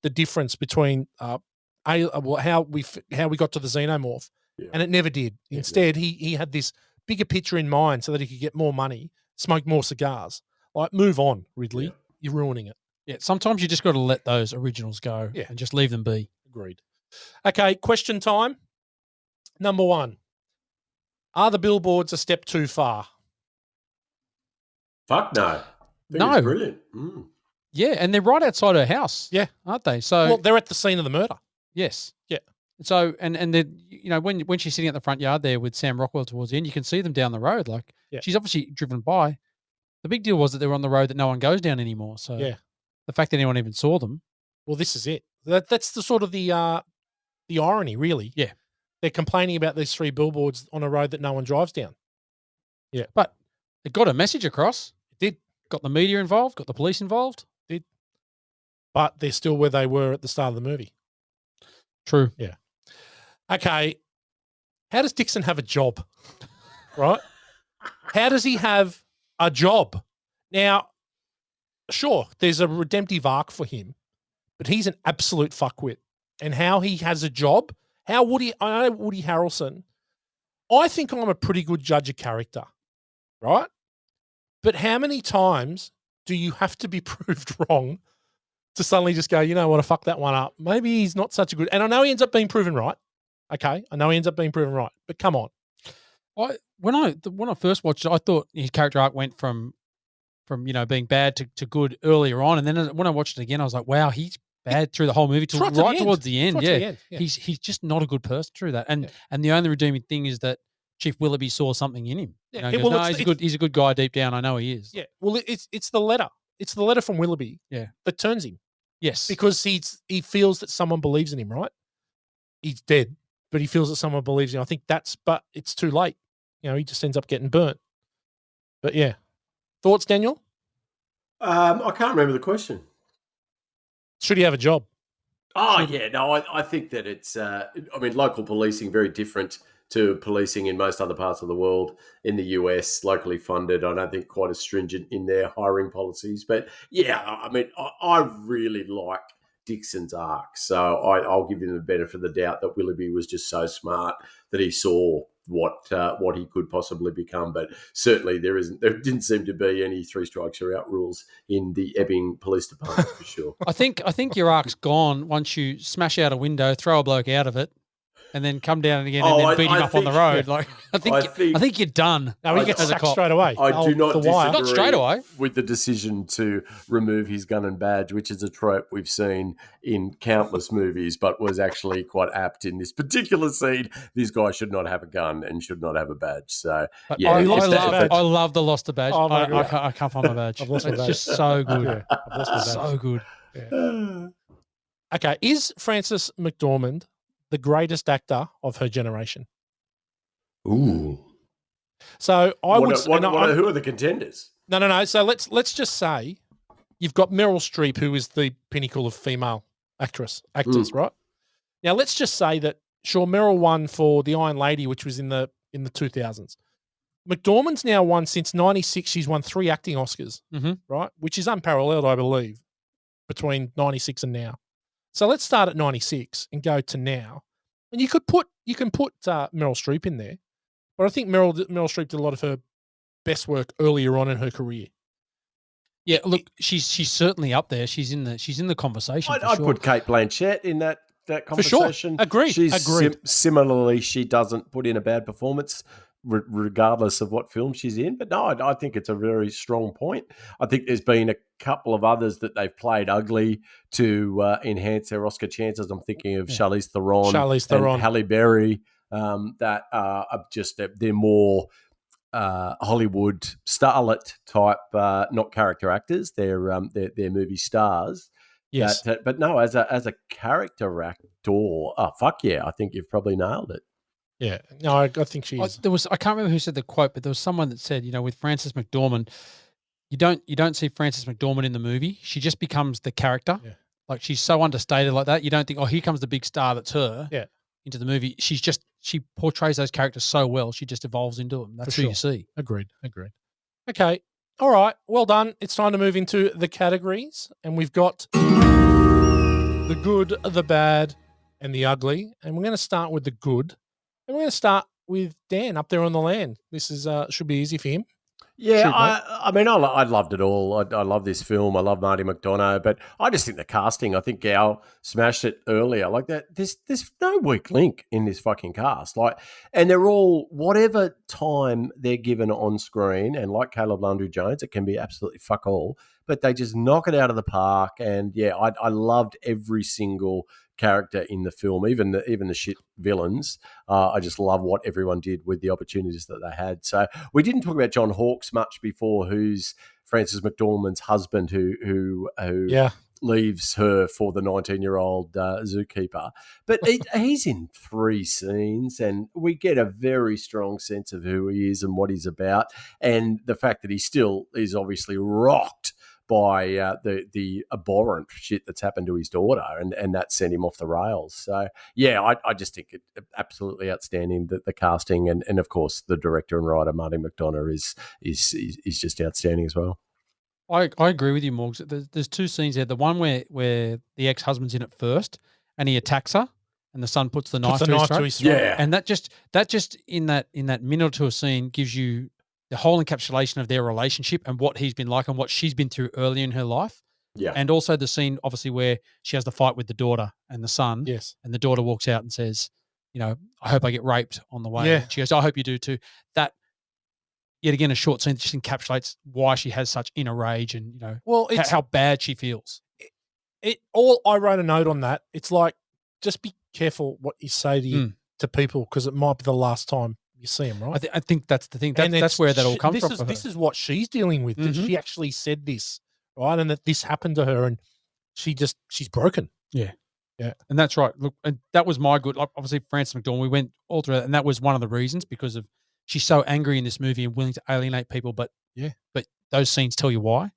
the difference between how we got to the xenomorph. Yeah. And it never did. Instead, he had this bigger picture in mind so that he could get more money, smoke more cigars. Like, move on, Ridley. Yeah. You're ruining it.
Yeah, sometimes you just got to let those originals go and just leave them be.
Agreed. Okay, question time. Number 1. Are the billboards a step too far?
Fuck no.
No.
Brilliant.
Yeah, and they're right outside her house.
Yeah.
Aren't they? So
well, they're at the scene of the murder.
Yes.
Yeah.
So and when she's sitting at the front yard there with Sam Rockwell towards the end, you can see them down the road. Like she's obviously driven by. The big deal was that they were on the road that no one goes down anymore. So the fact that anyone even saw them.
Well, this is it. That's the sort of the irony, really.
Yeah.
They're complaining about these 3 billboards on a road that no one drives down.
Yeah. But it got a message across.
It did.
Got the media involved, got the police involved.
It did. But they're still where they were at the start of the movie.
True.
Yeah. Okay. How does Dixon have a job? Right? How does he have a job? Now, sure, there's a redemptive arc for him, but he's an absolute fuckwit. And how he has a job, I know Woody Harrelson, I think I'm a pretty good judge of character, right? But how many times do you have to be proved wrong to suddenly just go, you know what, fuck that one up? Maybe he's not such a good... And I know he ends up being proven right. Okay, I know he ends up being proven right, but come on.
When I first watched it, I thought his character arc went from being bad to good earlier on, and then when I watched it again, I was like, wow, he's bad through the whole movie right towards the end. Yeah. He's just not a good person through that, and the only redeeming thing is that Chief Willoughby saw something in him.
Yeah,
he's a good guy deep down. I know he is.
Yeah, well, it's the letter. It's the letter from Willoughby.
Yeah,
that turns him.
Yes,
because he feels that someone believes in him. Right, he's dead, but he feels that someone believes in him. I think but it's too late. You know, he just ends up getting burnt. But yeah, thoughts, Daniel?
I can't remember the question.
Should he have a job?
Oh, yeah. No, I think that it's, local policing, very different to policing in most other parts of the world. In the US, locally funded, I don't think quite as stringent in their hiring policies. But yeah, I really like Dixon's arc. So I'll give him the benefit of the doubt that Willoughby was just so smart that he saw what he could possibly become. But certainly there didn't seem to be any 3 strikes you're out rules in the Ebbing Police Department for sure.
I think your arc's gone once you smash out a window, throw a bloke out of it, and then come down again and then beat him up on the road. Like I think you're done.
No, he gets
as a
sacked
cop.
straight away.
I do not
The Wire.
disagree
Not straight away.
with the decision to remove his gun and badge, which is a trope we've seen in countless movies, but was actually quite apt in this particular scene. This guy should not have a gun and should not have a badge. So,
But
yeah,
I
if
love the lost the badge.
Oh, my
I can't find my badge.
I've lost my
It's
badge.
just so good.
Yeah, I've lost my badge.
So good.
Okay, is Frances McDormand the greatest actor of her generation?
Ooh.
So I would. and
who are the contenders?
No. So let's just say you've got Meryl Streep, who is the pinnacle of female actors, right? Now let's just say that Meryl won for The Iron Lady, which was in the 2000s. McDormand's now won since '96. She's won 3 acting Oscars, right? Which is unparalleled, I believe, between '96 and now. So let's start at '96 and go to now, and you can put Meryl Streep in there, but I think Meryl Streep did a lot of her best work earlier on in her career.
Yeah, look, she's certainly up there. She's in the conversation.
I'd put Kate Blanchett in that conversation.
Agreed. Agreed.
Similarly, she doesn't put in a bad performance regardless of what film she's in. But no, I think it's a very strong point. I think there's been a couple of others that they've played ugly to enhance their Oscar chances. I'm thinking of Charlize Theron and Halle Berry that are just, they're more Hollywood starlet type, not character actors. They're movie stars.
Yes.
But no, as a character actor, fuck yeah, I think you've probably nailed it.
Yeah, no, I think she is.
I can't remember who said the quote, but there was someone that said, with Frances McDormand, you don't see Frances McDormand in the movie. She just becomes the character. Yeah. Like she's so understated like that. You don't think, here comes the big star that's her.
Yeah.
Into the movie. She portrays those characters so well. She just evolves into them. That's who you see.
Agreed. Okay. All right. Well done. It's time to move into the categories, and we've got the good, the bad, and the ugly. And we're going to start with the good. And we're going to start with Dan up there on the land. This is should be easy for him.
Yeah, I loved it all. I love this film. I love Marty McDonough, but I just think the casting. I think Gal smashed it earlier. Like that, there's no weak link in this fucking cast. And they're all whatever time they're given on screen. And like Caleb Landry Jones, it can be absolutely fuck all, but they just knock it out of the park. And yeah, I loved every single character in the film, even the shit villains. I just love what everyone did with the opportunities that they had. So we didn't talk about John Hawkes much before, who's Frances McDormand's husband, who leaves her for the 19-year-old zookeeper. But he's in 3 scenes, and we get a very strong sense of who he is and what he's about, and the fact that he still is obviously rocked by the abhorrent shit that's happened to his daughter, and that sent him off the rails. So yeah, I just think it absolutely outstanding, the casting, and of course the director and writer Marty McDonough is just outstanding as well.
I agree with you, Morgs. There's 2 scenes there. The one where the ex-husband's in it first, and he attacks her, and the son puts the knife to his throat.
Yeah,
and that just in that minute or two of scene gives you the whole encapsulation of their relationship and what he's been like and what she's been through early in her life.
Yeah.
And also the scene, obviously, where she has the fight with the daughter and the son.
Yes.
And the daughter walks out and says, I hope I get raped on the way.
Yeah.
She goes, I hope you do too. That, yet again, a short scene that just encapsulates why she has such inner rage and, how bad she feels.
I wrote a note on that. It's like, just be careful what you say to people, because it might be the last time you see him, right?
I think that's the thing. That's where that all comes from.
This is what she's dealing with. That she actually said this, right? And that this happened to her, and she's broken.
Yeah. And that's right. Look, and that was my good. Obviously, Frances McDormand, we went all through it, and that was one of the reasons, because of she's so angry in this movie and willing to alienate people. But those scenes tell you why.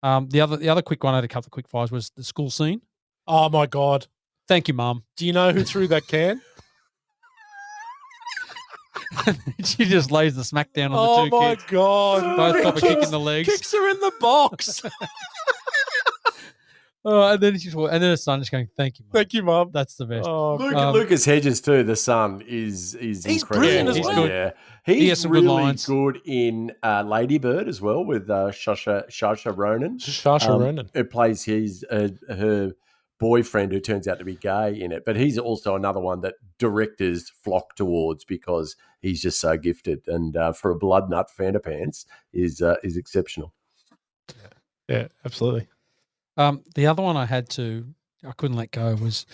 The other quick one I had a couple of quick fires was the school scene.
Oh my God.
Thank you, Mum.
Do you know who threw that can?
She just lays the smack down on
Oh
the two
my
kids.
God.
Both got a kick in the legs.
Kicks her in the box.
And then her son just going, "Thank you, Mum."
Thank you, Mum.
That's the best.
Oh,
Lucas Hedges too. The son is incredible.
brilliant as
well.
Yeah,
He's
yeah.
He
He's
has some good
really
lines.
good in Lady Bird as well with Saoirse Ronan.
Saoirse Ronan.
It plays her boyfriend who turns out to be gay in it, but he's also another one that directors flock towards because he's just so gifted. And for a blood nut, Fanderpants is exceptional.
Yeah, absolutely.
The other one I couldn't let go was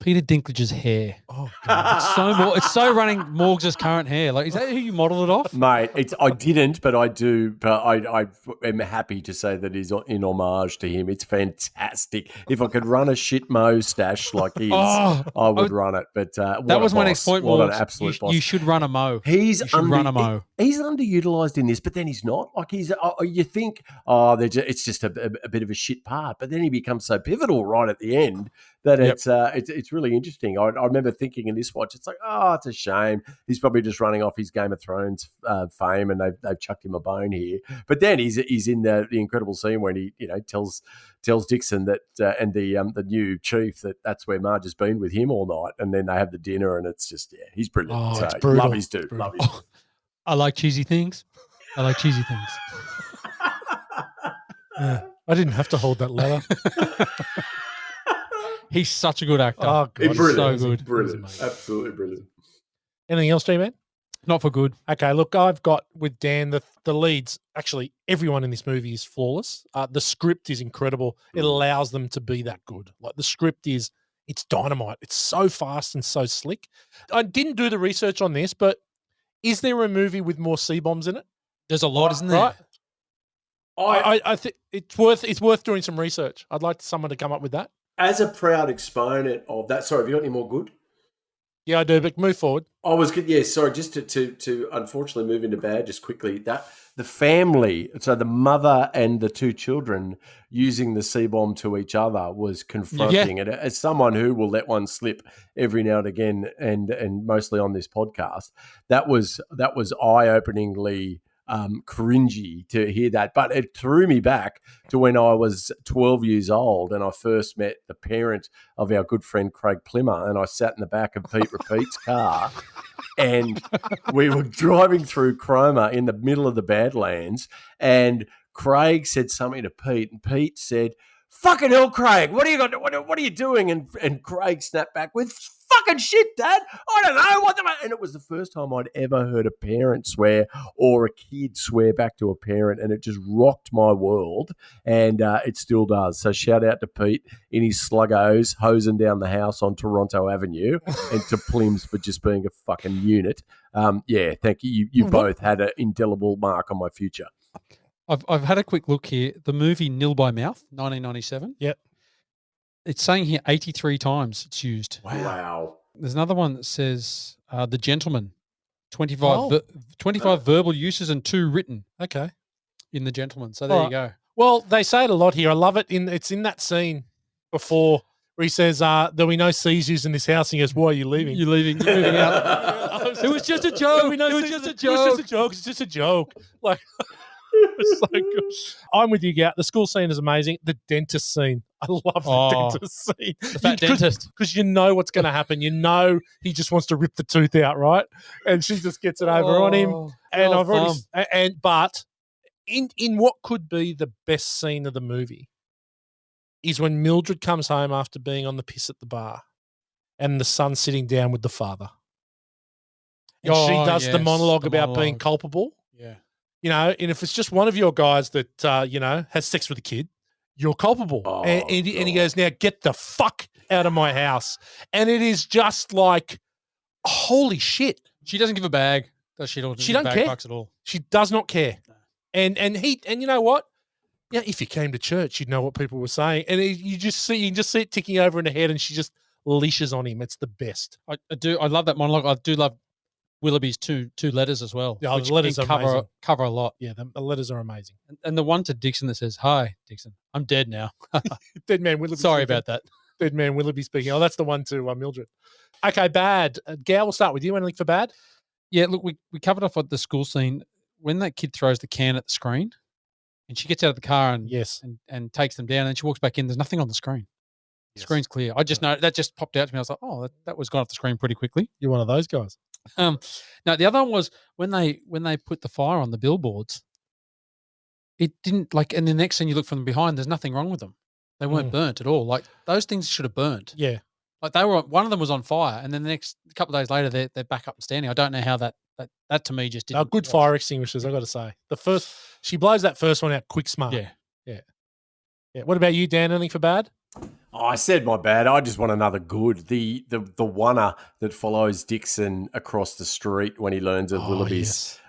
Peter Dinklage's hair.
Oh God.
It's so running Morgs' current hair. Like, is that who you modelled it off?
Mate, I didn't, but I do. But I am happy to say that he's in homage to him. It's fantastic. If I could run a shit mustache like his, I would run it. But
That was my next point,
What an
Morgs.
absolute boss.
You should run a mo.
He's
You should run a mo.
He's underutilized in this, but then he's not. Like you think, it's just a bit of a shit part, but then he becomes so pivotal right at the end that it's really interesting. I remember thinking in this watch, it's like, it's a shame. He's probably just running off his Game of Thrones fame, and they've chucked him a bone here. But then he's in the incredible scene when he tells Dixon that and the new chief that's where Marge has been with him all night, and then they have the dinner, and it's just he's brilliant.
Oh,
So,
it's brutal.
love his dude. Love his dude.
I like cheesy things.
I didn't have to hold that letter.
He's such a good actor.
Oh, God.
He's so good.
Brilliant. Absolutely brilliant.
Anything else, G-Man?
Not for good.
Okay, look, I've got with Dan the leads. Actually, everyone in this movie is flawless. The script is incredible. It allows them to be that good. Like the script it's dynamite. It's so fast and so slick. I didn't do the research on this, but is there a movie with more C-bombs in it?
There's a lot, isn't there?
Right? I think it's worth doing some research. I'd like someone to come up with that.
As a proud exponent of that, sorry, have you got any more good?
Yeah, I do, but move forward.
I was good. Yeah, sorry, just to unfortunately move into bad just quickly. That the family, so the mother and the two children using the C-bomb to each other was confronting. And as someone who will let one slip every now and again, and mostly on this podcast, that was eye-openingly cringy to hear that, but it threw me back to when I was 12 years old and I first met the parent of our good friend Craig Plimmer, and I sat in the back of Pete Repeat's car, and we were driving through Cromer in the middle of the Badlands, and Craig said something to Pete, and Pete said, "Fucking hell, Craig, what are you doing?" And Craig snapped back with, "Fucking shit, Dad. I don't know what the..." And it was the first time I'd ever heard a parent swear or a kid swear back to a parent, and it just rocked my world, and it still does. So shout out to Pete in his sluggos hosing down the house on Toronto Avenue, and to Plims for just being a fucking unit. Thank you. You both had an indelible mark on my future.
I've had a quick look here. The movie Nil by Mouth, 1997.
Yep.
It's saying here 83 times it's used.
Wow.
There's another one that says The Gentleman, 25 verbal uses and 2 written
Okay.
in The Gentleman. So there you go.
Well, they say it a lot here. I love it. It's in that scene before where he says, "There'll be no C's used in this house." And he goes, "Why are you leaving?
You're leaving. You're moving out. It was just a joke. It was just a joke.
It's just a joke." Like, it's so good. I'm with you, Gout. The school scene is amazing. The dentist scene. I love the dentist scene.
The fat dentist.
Because you know what's going to happen. You know he just wants to rip the tooth out, right? And she just gets it over on him. And I've already... But in what could be the best scene of the movie is when Mildred comes home after being on the piss at the bar and the son's sitting down with the father. And she does the monologue about being culpable.
Yeah.
You know, and if it's just one of your guys that, has sex with a kid, you're culpable. And he goes, "Now get the fuck out of my house." And it is just like, holy shit.
She doesn't give a bag, does she?
She don't care.
Bucks at all.
She does not care. And you know what? Yeah, if you came to church, you'd know what people were saying. And you can just see it ticking over in her head, and she just leashes on him. It's the best.
I do. I love that monologue. I do love Willoughby's two letters as well.
Yeah,
which
the letters
can
are amazing.
cover a lot.
Yeah, the letters are amazing.
And the one to Dixon that says, "Hi, Dixon, I'm dead now."
Dead Man Willoughby.
Sorry
speaking.
about that.
Dead Man Willoughby speaking. Oh, that's the one to Mildred. Okay, bad. Gal, we'll start with you. Anything for bad?
Yeah, look, we covered off at the school scene when that kid throws the can at the screen, and she gets out of the car and
Yes.
and takes them down, and she walks back in. There's nothing on the screen. The
Yes.
screen's clear. I just know that just popped out to me. I was like, oh, that was gone off the screen pretty quickly.
You're one of those guys.
Now the other one was when they put the fire on the billboards. It didn't like, and the next thing you look from behind, there's nothing wrong with them. They weren't burnt at all. Like those things should have burnt.
Yeah.
Like they were, one of them was on fire, and then the next couple of days later, they're back up and standing. I don't know how that to me just didn't.
Good fire extinguishers, I got to say. She blows that first one out quick, smart.
Yeah.
Yeah. What about you, Dan? Anything for bad?
Oh, I said my bad. I just want another good. The oneer that follows Dixon across the street when he learns of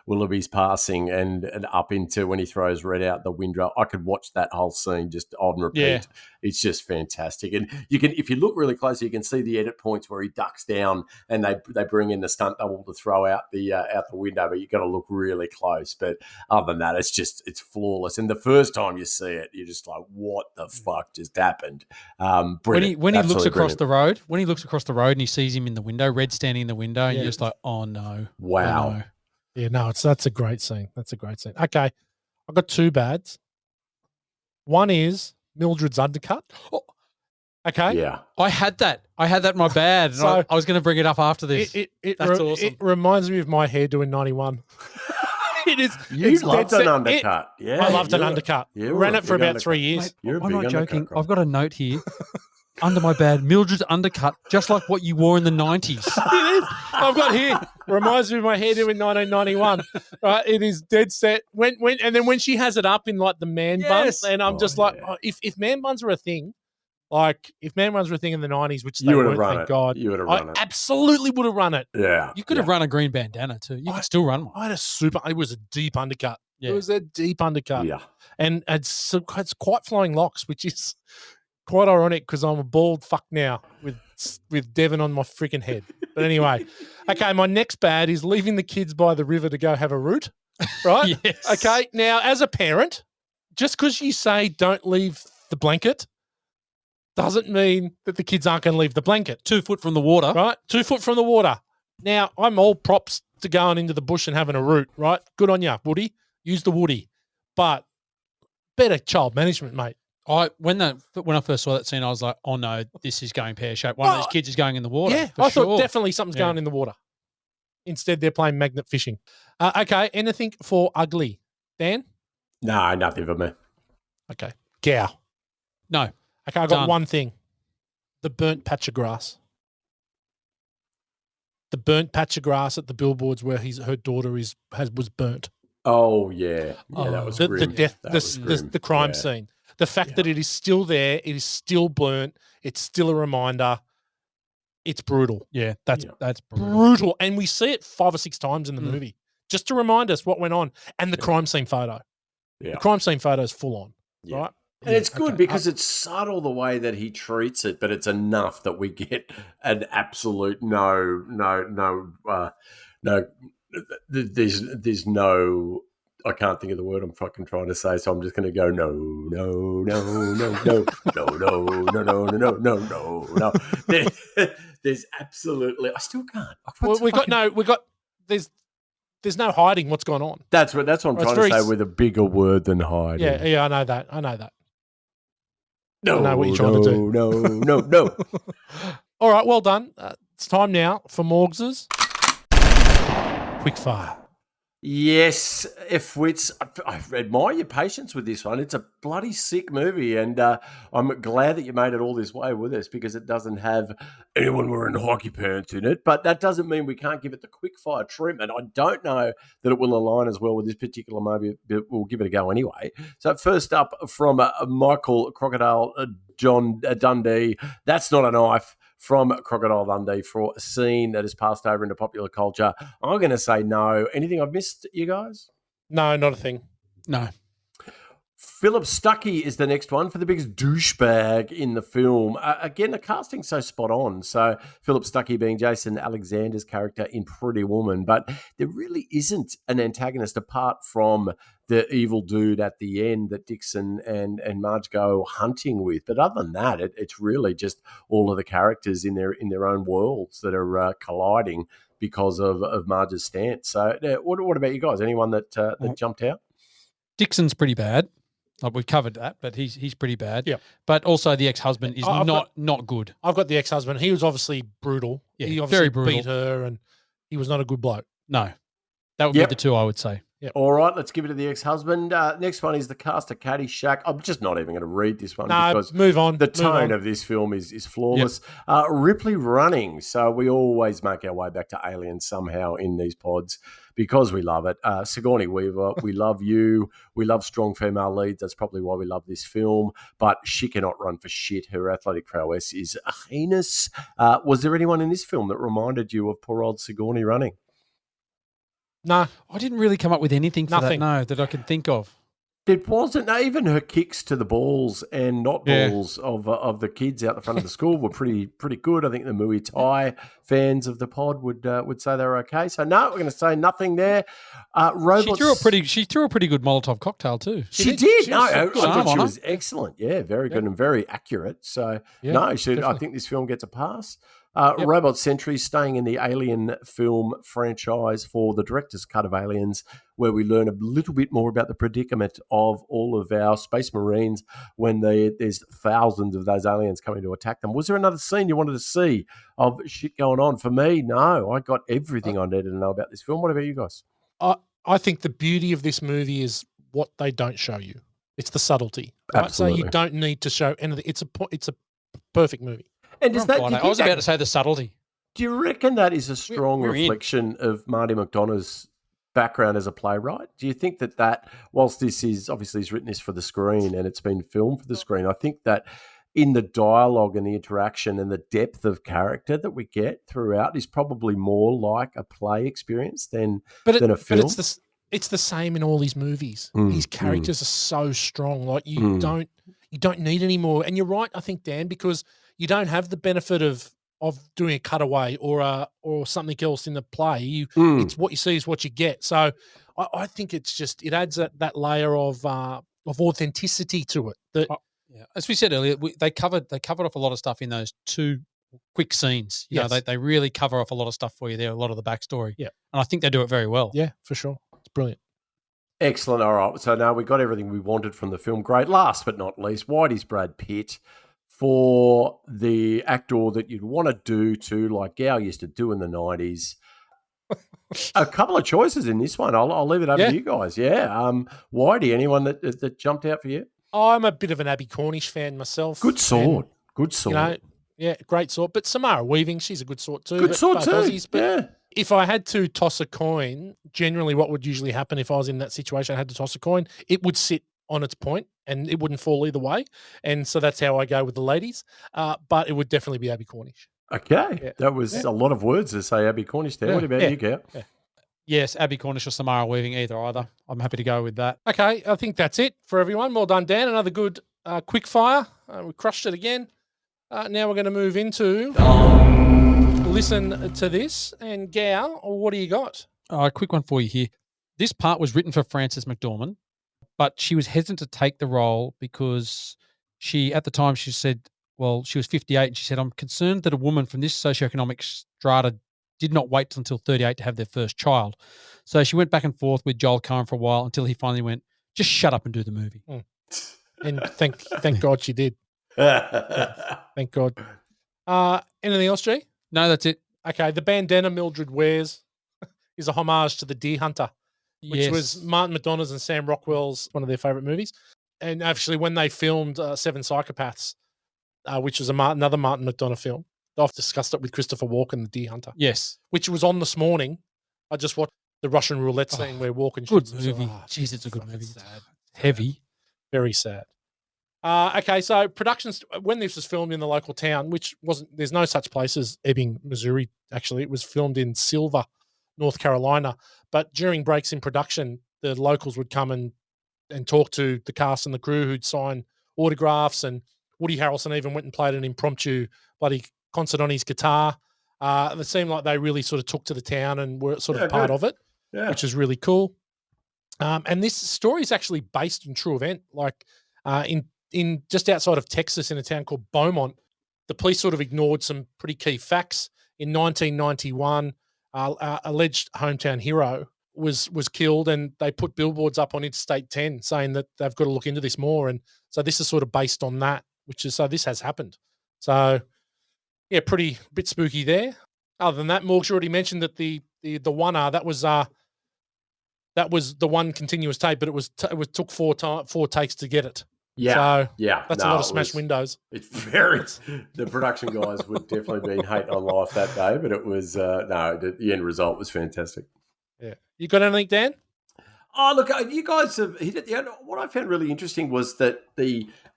Willoughby's passing and up into when he throws Red out the window. I could watch that whole scene just on repeat.
Yeah.
It's just fantastic. And you can, if you look really closely, you can see the edit points where he ducks down and they bring in the stunt double to throw out the window, but you've got to look really close. But other than that, it's flawless. And the first time you see it, you're just like, what the fuck just happened?
When he looks across
brilliant.
the road, and he sees him in the window, Red standing in the window, and you're just like, oh no.
Wow.
Oh, no.
Yeah, no, that's a great scene. That's a great scene. Okay, I've got two bads. One is Mildred's undercut. Oh, okay.
Yeah.
I had that in my bad. And
So-
I was going to bring it up after this. That's awesome.
It reminds me of my hairdo in 91. It is.
You
it's
loved
dead
an
set.
undercut.
I loved an undercut.
you
Ran
were
it for
a big
about 3 years.
Mate,
You're a
I'm
big
not joking.
undercut guy.
I've got a note here. Under my bad, Mildred's undercut, just like what you wore in the 90s.
It is. I've got here. Reminds me of my hairdo in 1991. Right, it is dead set. And then when she has it up in like the man
Yes.
bun, and I'm
Oh,
just like,
yeah.
oh, if man buns were a thing, like if man buns were a thing in the 90s, which they
You would have
weren't,
run
thank
it.
God,
You would have
I
run it.
absolutely would have run it.
Yeah.
You could have run a green bandana too. You could still run one.
I had it was a deep undercut.
Yeah.
It was a deep undercut.
Yeah.
And it's quite flowing locks, which is quite ironic because I'm a bald fuck now with Devon on my freaking head. But anyway, okay, my next bad is leaving the kids by the river to go have a root, right?
Yes.
Okay, now as a parent, just because you say don't leave the blanket doesn't mean that the kids aren't going to leave the blanket.
2 foot from the water.
Right? 2 foot from the water. Now, I'm all props to going into the bush and having a root, right? Good on you, Woody. Use the Woody. But better child management, mate.
When I first saw that scene, I was like, oh no, this is going pear-shaped. One of those kids is going in the water.
Yeah,
for
I
sure.
thought definitely something's
Yeah.
going in the water. Instead, they're playing magnet fishing. Okay, anything for ugly? Dan?
No, nothing for me.
Okay. Gow.
No.
Okay, I got
Done.
one thing. The burnt patch of grass. The burnt patch of grass at the billboards where her daughter was burnt.
Oh, yeah. Yeah, that was
The
grim.
death,
That was grim.
the crime
Yeah.
scene. The fact that it is still there, it is still burnt, it's still a reminder. It's brutal.
Yeah, that's brutal.
Brutal. And we see it 5 or 6 times in the movie just to remind us what went on. And the crime scene photo.
Yeah.
The crime scene photo is full on,
Yeah.
right?
And it's good
okay.
because it's subtle the way that he treats it, but it's enough that we get an absolute no. There's no. I can't think of the word I'm fucking trying to say, so I'm just going to go no. There's absolutely. I still can't.
There's no hiding what's going on.
That's what I'm
It's
trying
very
to say with a bigger word than hide.
Yeah, I know that.
No,
I know what you're trying to do.
No.
All right, well done. It's time now for Morgses. Quick fire.
Yes, F-Wits. I admire your patience with this one. It's a bloody sick movie, and I'm glad that you made it all this way with us because it doesn't have anyone wearing hockey pants in it. But that doesn't mean we can't give it the quick fire treatment. I don't know that it will align as well with this particular movie, but we'll give it a go anyway. So first up from Michael Crocodile John Dundee, That's Not a Knife, from Crocodile Dundee, for a scene that has passed over into popular culture. I'm going to say no. Anything I've missed, you guys?
No, not a thing.
No.
Philip Stuckey is the next one for the biggest douchebag in the film. Again, the casting's so spot on. So Philip Stuckey being Jason Alexander's character in Pretty Woman, but there really isn't an antagonist apart from the evil dude at the end that Dixon and Marge go hunting with. But other than that, it's really just all of the characters in their own worlds that are colliding because of Marge's stance. So what about you guys? Anyone that jumped out?
Dixon's pretty bad. Like we've covered that, but he's pretty bad.
Yeah.
But also the ex-husband is not good.
I've got the ex-husband. He was obviously brutal.
Yeah,
he obviously
very brutal.
beat her, and he was not a good bloke.
No. That would be the two, I would say.
Yep.
All right, let's give it to the ex-husband. Next one is the cast of Caddyshack. I'm just not even going to read this one because
move on.
The tone of this film is flawless. Yep. Ripley Running. So we always make our way back to Aliens somehow in these pods because we love it. Sigourney Weaver, we love you. We love strong female leads. That's probably why we love this film. But she cannot run for shit. Her athletic prowess is heinous. Was there anyone in this film that reminded you of poor old Sigourney Running?
No, I didn't really come up with anything for that. No, that I can think of.
It wasn't. Even her kicks to the balls and not balls of the kids out the front of the school were pretty good. I think the Muay Thai fans of the pod would say they were okay. So no, we're going to say nothing there. Robots.
She threw a pretty good Molotov cocktail too.
She did. I thought she was excellent. Yeah, very good and very accurate. So I think this film gets a pass. Robot Sentry staying in the Alien film franchise for the director's cut of Aliens, where we learn a little bit more about the predicament of all of our space marines when there's thousands of those aliens coming to attack them. Was there another scene you wanted to see of shit going on? For me, no. I got everything I needed to know about this film. What about you guys?
I think the beauty of this movie is what they don't show you. It's the subtlety. Right?
Absolutely.
So you don't need to show anything. It's a perfect movie.
And is that,
I was about to say the subtlety.
Do you reckon that is a strong reflection of Marty McDonagh's background as a playwright? Do you think that whilst this is obviously he's written this for the screen and it's been filmed for the screen, I think that in the dialogue and the interaction and the depth of character that we get throughout is probably more like a play experience than a film?
But it's the same in all these movies. These characters are so strong. Like you don't need any more. And you're right, I think, Dan, because you don't have the benefit of doing a cutaway or something else in the play. It's what you see is what you get. So I think it adds that layer of authenticity to it.
As we said earlier, they covered off a lot of stuff in those two quick scenes. You know, they really cover off a lot of stuff for you there, a lot of the backstory.
Yeah,
and I think they do it very well.
Yeah, for sure. It's brilliant.
Excellent. All right. So now we got everything we wanted from the film. Great. Last but not least, Whitey's Brad Pitt. For the actor that you'd want to do to, like Gow used to do in the 90s. A couple of choices in this one. I'll leave it over to you guys. Yeah. Whitey, anyone that jumped out for you?
I'm a bit of an Abby Cornish fan myself.
Good sword. Good sword.
You know, yeah, great sword. But Samara Weaving, she's a good sword too.
Good sword too.
Aussies, if I had to toss a coin, generally what would usually happen if I was in that situation, I had to toss a coin, it would sit on its point and it wouldn't fall either way. And so that's how I go with the ladies. But it would definitely be Abby Cornish.
Okay. That was a lot of words to say Abby Cornish there. What about you, Gow? Yeah.
Yes, Abby Cornish or Samara Weaving, either. I'm happy to go with that.
Okay, I think that's it for everyone. Well done, Dan. Another good quick fire. We crushed it again. Now we're going to move into listen to this. And Gow, what do you got?
A quick one for you here. This part was written for Frances McDormand, but she was hesitant to take the role because at the time she said, well, she was 58 and she said, I'm concerned that a woman from this socioeconomic strata did not wait until 38 to have their first child. So she went back and forth with Joel Cohen for a while until he finally went, just shut up and do the movie.
And thank God she did. Thank God. Anything else, G?
No, that's it.
Okay, the bandana Mildred wears is a homage to The Deer Hunter, which was Martin McDonagh's and Sam Rockwell's one of their favourite movies. And actually, when they filmed Seven Psychopaths, which was another Martin McDonagh film, I've discussed it with Christopher Walken, The Deer Hunter.
Yes.
Which was on this morning. I just watched the Russian roulette scene where Walken
good
shoots
movie. Jeez, it's a good movie. Sad. Heavy.
Very sad. Okay, so productions, when this was filmed in the local town, which there's no such place as Ebbing, Missouri, actually. It was filmed in Silver, North Carolina. But during breaks in production, the locals would come and and talked to the cast and the crew who'd sign autographs, and Woody Harrelson even went and played an impromptu bloody concert on his guitar. It seemed like they really sort of took to the town and were sort of part of it, which is really cool. And this story is actually based on true event. Like in just outside of Texas in a town called Beaumont, the police sort of ignored some pretty key facts. In 1991, alleged hometown hero was killed, and they put billboards up on Interstate 10 saying that they've got to look into this more. And so this is sort of based on that, so this has happened. So yeah, a bit spooky there. Other than that, Morg's already mentioned that the one that was the one continuous tape, but it took four takes to get it.
Yeah,
so that's a lot of smashed windows.
It's the production guys would definitely been hating on life that day, but it was the end result was fantastic.
Yeah, you got anything, Dan?
Oh, look, you guys have hit it. What I found really interesting was that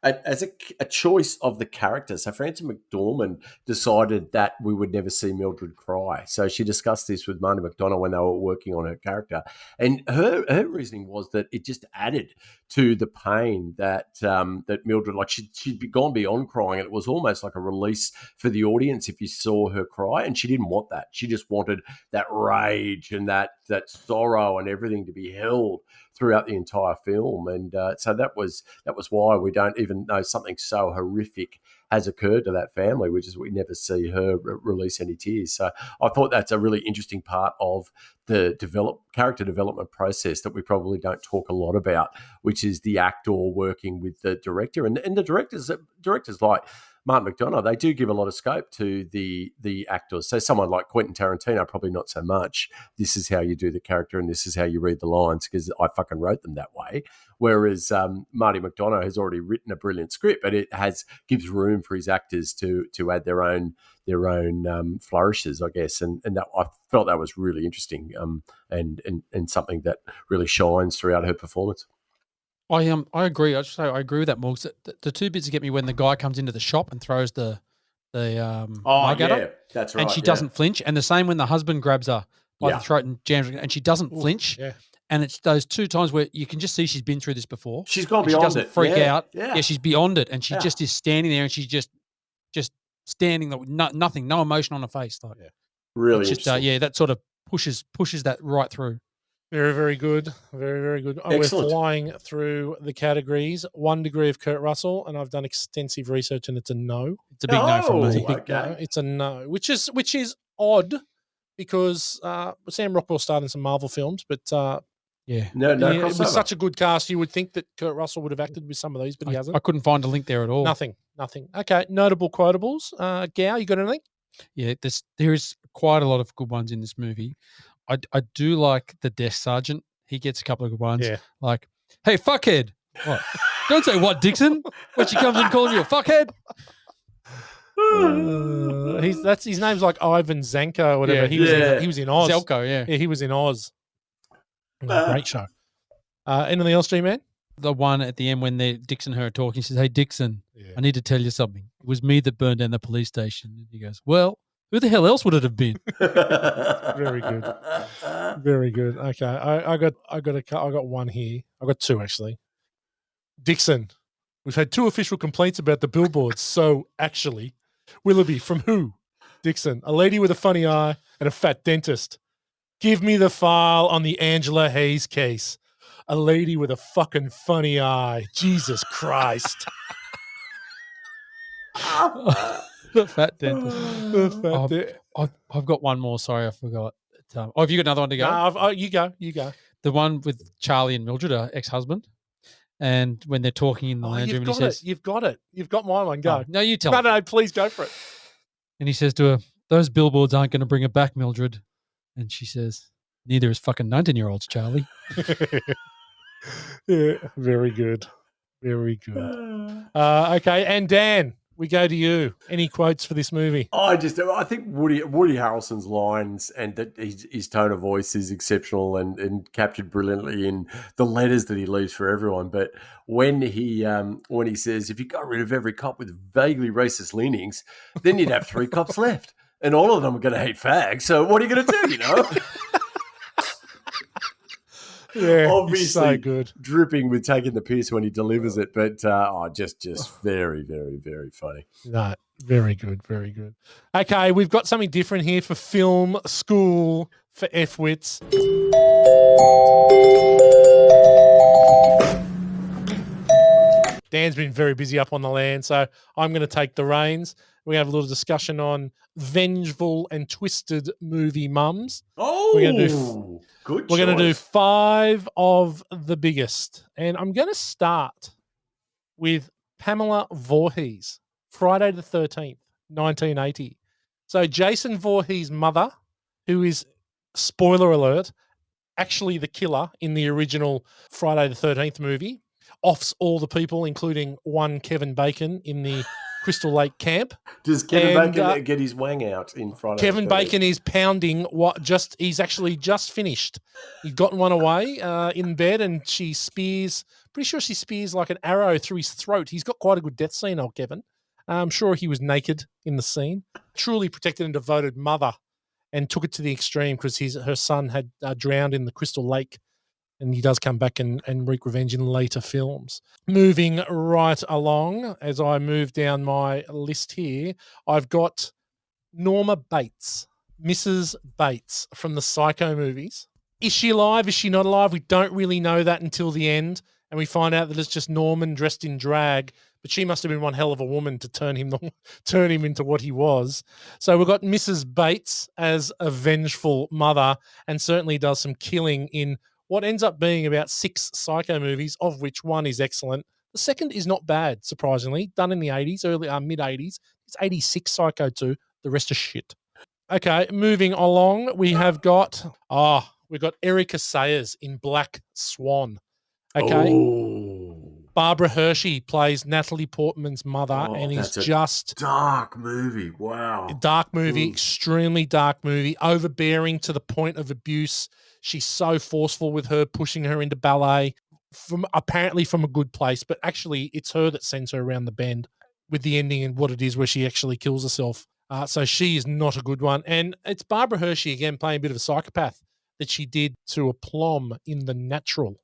as a choice of the character. So Frances McDormand decided that we would never see Mildred cry. So she discussed this with Marty McDonough when they were working on her character. And her reasoning was that it just added to the pain that Mildred, like she'd gone beyond crying. And it was almost like a release for the audience if you saw her cry. And she didn't want that. She just wanted that rage and that sorrow and everything to be held throughout the entire film. And so that was why we don't even know something so horrific has occurred to that family, which is we never see her release any tears. So I thought that's a really interesting part of the character development process that we probably don't talk a lot about, which is the actor working with the director. And the directors like Martin McDonough, they do give a lot of scope to the actors. So someone like Quentin Tarantino, probably not so much. This is how you do the character and this is how you read the lines because I fucking wrote them that way. Whereas Marty McDonough has already written a brilliant script, but it gives room for his actors to add their own flourishes, I guess. And that I felt that was really interesting and something that really shines throughout her performance.
I agree. I agree with that, Morgs. The two bits that get me when the guy comes into the shop and throws the mug at her,
that's right,
and she doesn't flinch. And the same when the husband grabs her by the throat and jams her, and she doesn't flinch. Yeah. And it's those two times where you can just see she's been through this before.
She's gone beyond it.
She doesn't freak out.
Yeah,
she's beyond it, and she just is standing there, and she's just standing there with nothing, no emotion on her face. Like,
really
interesting. That sort of pushes that right through.
Very, very good. Very, very good.
Excellent.
We're flying through the categories. 1 degree of Kurt Russell, and I've done extensive research, and it's a no.
It's a big no from me.
Okay.
It's a no, which is odd because Sam Rockwell starred in some Marvel films, but
no,
it was such a good cast. You would think that Kurt Russell would have acted with some of these, but he hasn't.
I couldn't find a link there at all.
Nothing. Okay, notable quotables. Gow, you got anything?
Yeah, there is quite a lot of good ones in this movie. I do like the desk sergeant. He gets a couple of good ones. Yeah. Like, hey, fuckhead. What? Don't say what, Dixon, when she comes in calling you a fuckhead.
His name's like Ivan Zanko or whatever.
Yeah,
he was in Oz.
Zelko, yeah.
Yeah, he was in Oz. Great show. Anything else, G-Man?
The one at the end when Dixon and her are talking, she says, hey, Dixon, I need to tell you something. It was me that burned down the police station. And he goes, well, who the hell else would it have been?
Very good. Very good. Okay. I got one here. I got two actually. Dixon, we've had 2 official complaints about the billboards. So actually, Willoughby, from who? Dixon, a lady with a funny eye and a fat dentist. Give me the file on the Angela Hayes case. A lady with a fucking funny eye. Jesus Christ.
The fat dentist. I've got one more. Sorry, I forgot. Have you got another one to go?
No, you go.
The one with Charlie and Mildred, her ex-husband, and when they're talking in the lounge room, and he says,
"You've got it. You've got my one. Go."
No, you tell.
No, please go for it.
And he says to her, "Those billboards aren't going to bring her back, Mildred." And she says, "Neither is fucking 19-year-olds, Charlie."
Yeah, very good. Very good. Okay, and Dan, we go to you. Any quotes for this movie?
I think Woody Harrelson's lines and that his tone of voice is exceptional and captured brilliantly in the letters that he leaves for everyone. But when he says, if you got rid of every cop with vaguely racist leanings, then you'd have 3 cops left. And all of them are going to hate fags. So what are you going to do, you know?
Yeah,
obviously
he's so good.
dripping with taking the piss when he delivers it, but just very, very, very funny.
No, very good, very good. Okay, we've got something different here for film school for F-wits. Dan's been very busy up on the land, so I'm going to take the reins. We have a little discussion on vengeful and twisted movie mums.
Oh,
We're going to do
good.
We're going to do
choice.
5 of the biggest. And I'm going to start with Pamela Voorhees, Friday the 13th, 1980. So Jason Voorhees' mother, who is, spoiler alert, actually the killer in the original Friday the 13th movie, offs all the people, including one Kevin Bacon in the Crystal Lake camp.
Does Kevin
And,
Bacon get his wang out in Friday?
Kevin
the 13th?
Bacon is pounding he's actually just finished. He's gotten one away in bed, and she spears, pretty sure she spears like an arrow through his throat. He's got quite a good death scene, old Kevin. I'm sure he was naked in the scene. Truly protected and devoted mother, and took it to the extreme because her son had drowned in the Crystal Lake. And he does come back and wreak revenge in later films. Moving right along, as I move down my list here, I've got Norma Bates, Mrs. Bates from the Psycho movies. Is she alive? Is she not alive? We don't really know that until the end. And we find out that it's just Norman dressed in drag. But she must have been one hell of a woman to turn him into what he was. So we've got Mrs. Bates as a vengeful mother, and certainly does some killing in what ends up being about 6 Psycho movies, of which one is excellent. The second is not bad, surprisingly. Done in the 80s, mid-80s. It's 86 Psycho 2. The rest is shit. Okay, moving along, we've got Erica Sayers in Black Swan. Okay.
Oh.
Barbara Hershey plays Natalie Portman's mother, and is
that's a
just
dark movie. Wow.
dark movie, extremely dark movie, overbearing to the point of abuse. She's so forceful with her, pushing her into ballet apparently from a good place, but actually it's her that sends her around the bend with the ending and what it is where she actually kills herself. So she is not a good one. And it's Barbara Hershey again playing a bit of a psychopath that she did to Aplomb in The Natural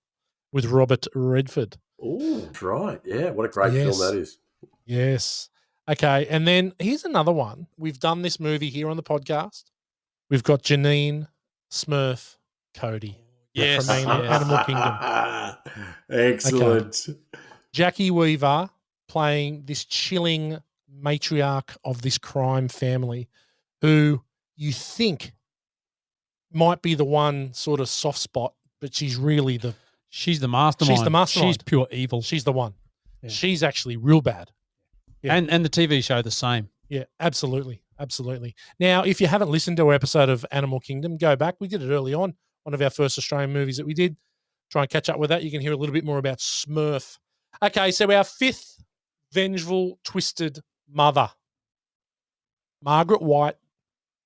with Robert Redford.
Oh, that's right. Yeah, what a great film that is.
Yes. Okay, and then here's another one. We've done this movie here on the podcast. We've got Janine Smurf Cody.
Yes.
From Animal Kingdom.
Excellent.
Okay. Jackie Weaver playing this chilling matriarch of this crime family who you think might be the one sort of soft spot, but she's really
She's the mastermind.
She's the mastermind.
She's pure evil.
She's the one.
Yeah.
She's actually real bad. Yeah.
And the TV show the same.
Yeah, absolutely. Absolutely. Now, if you haven't listened to our episode of Animal Kingdom, go back. We did it early on, one of our first Australian movies that we did. Try and catch up with that. You can hear a little bit more about Smurf. Okay, so our 5th vengeful, twisted mother, Margaret White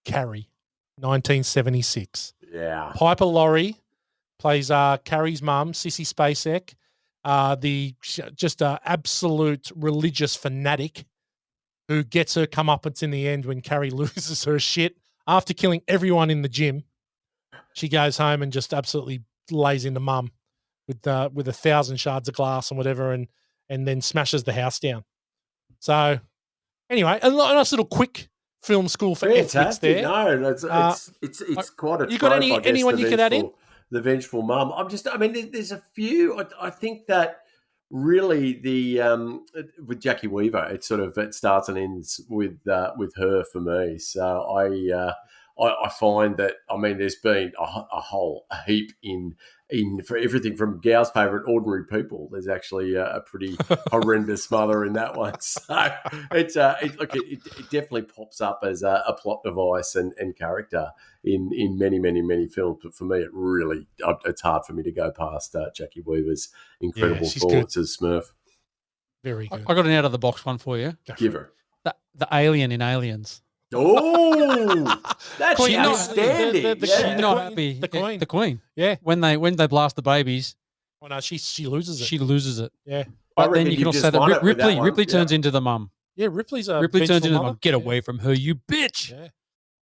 Carey, 1976.
Yeah.
Piper Laurie plays Carrie's mum, Sissy Spacek, just an absolute religious fanatic who gets her comeuppance in the end when Carrie loses her shit. After killing everyone in the gym, she goes home and just absolutely lays into mum with 1,000 shards of glass and whatever, and then smashes the house down. So anyway, a nice little quick film school for F-wits there.
No, it's quite a
you got anyone you could add in?
The vengeful mum. There's a few. I think that really with Jackie Weaver, it starts and ends with her for me. So I find that there's been a whole heap in for everything from Gow's favourite Ordinary People. There's actually a pretty horrendous mother in that one. So it definitely pops up as a plot device and character in many, many, many films. But for me, it's hard for me to go past Jackie Weaver's incredible thoughts as Smurf.
Very good.
I got an out of the box one for you.
Give her.
The alien in Aliens.
Oh, that's
Queen,
outstanding.
She's not happy.
The
Queen.
Yeah.
When they blast the babies,
Oh no, she loses it.
she loses it.
Yeah.
But then you can also say that Ripley turns into the mum.
Yeah, Ripley's a
Ripley turns
vengeful
into the
mother.
mum. Get away from her, you bitch.
Yeah.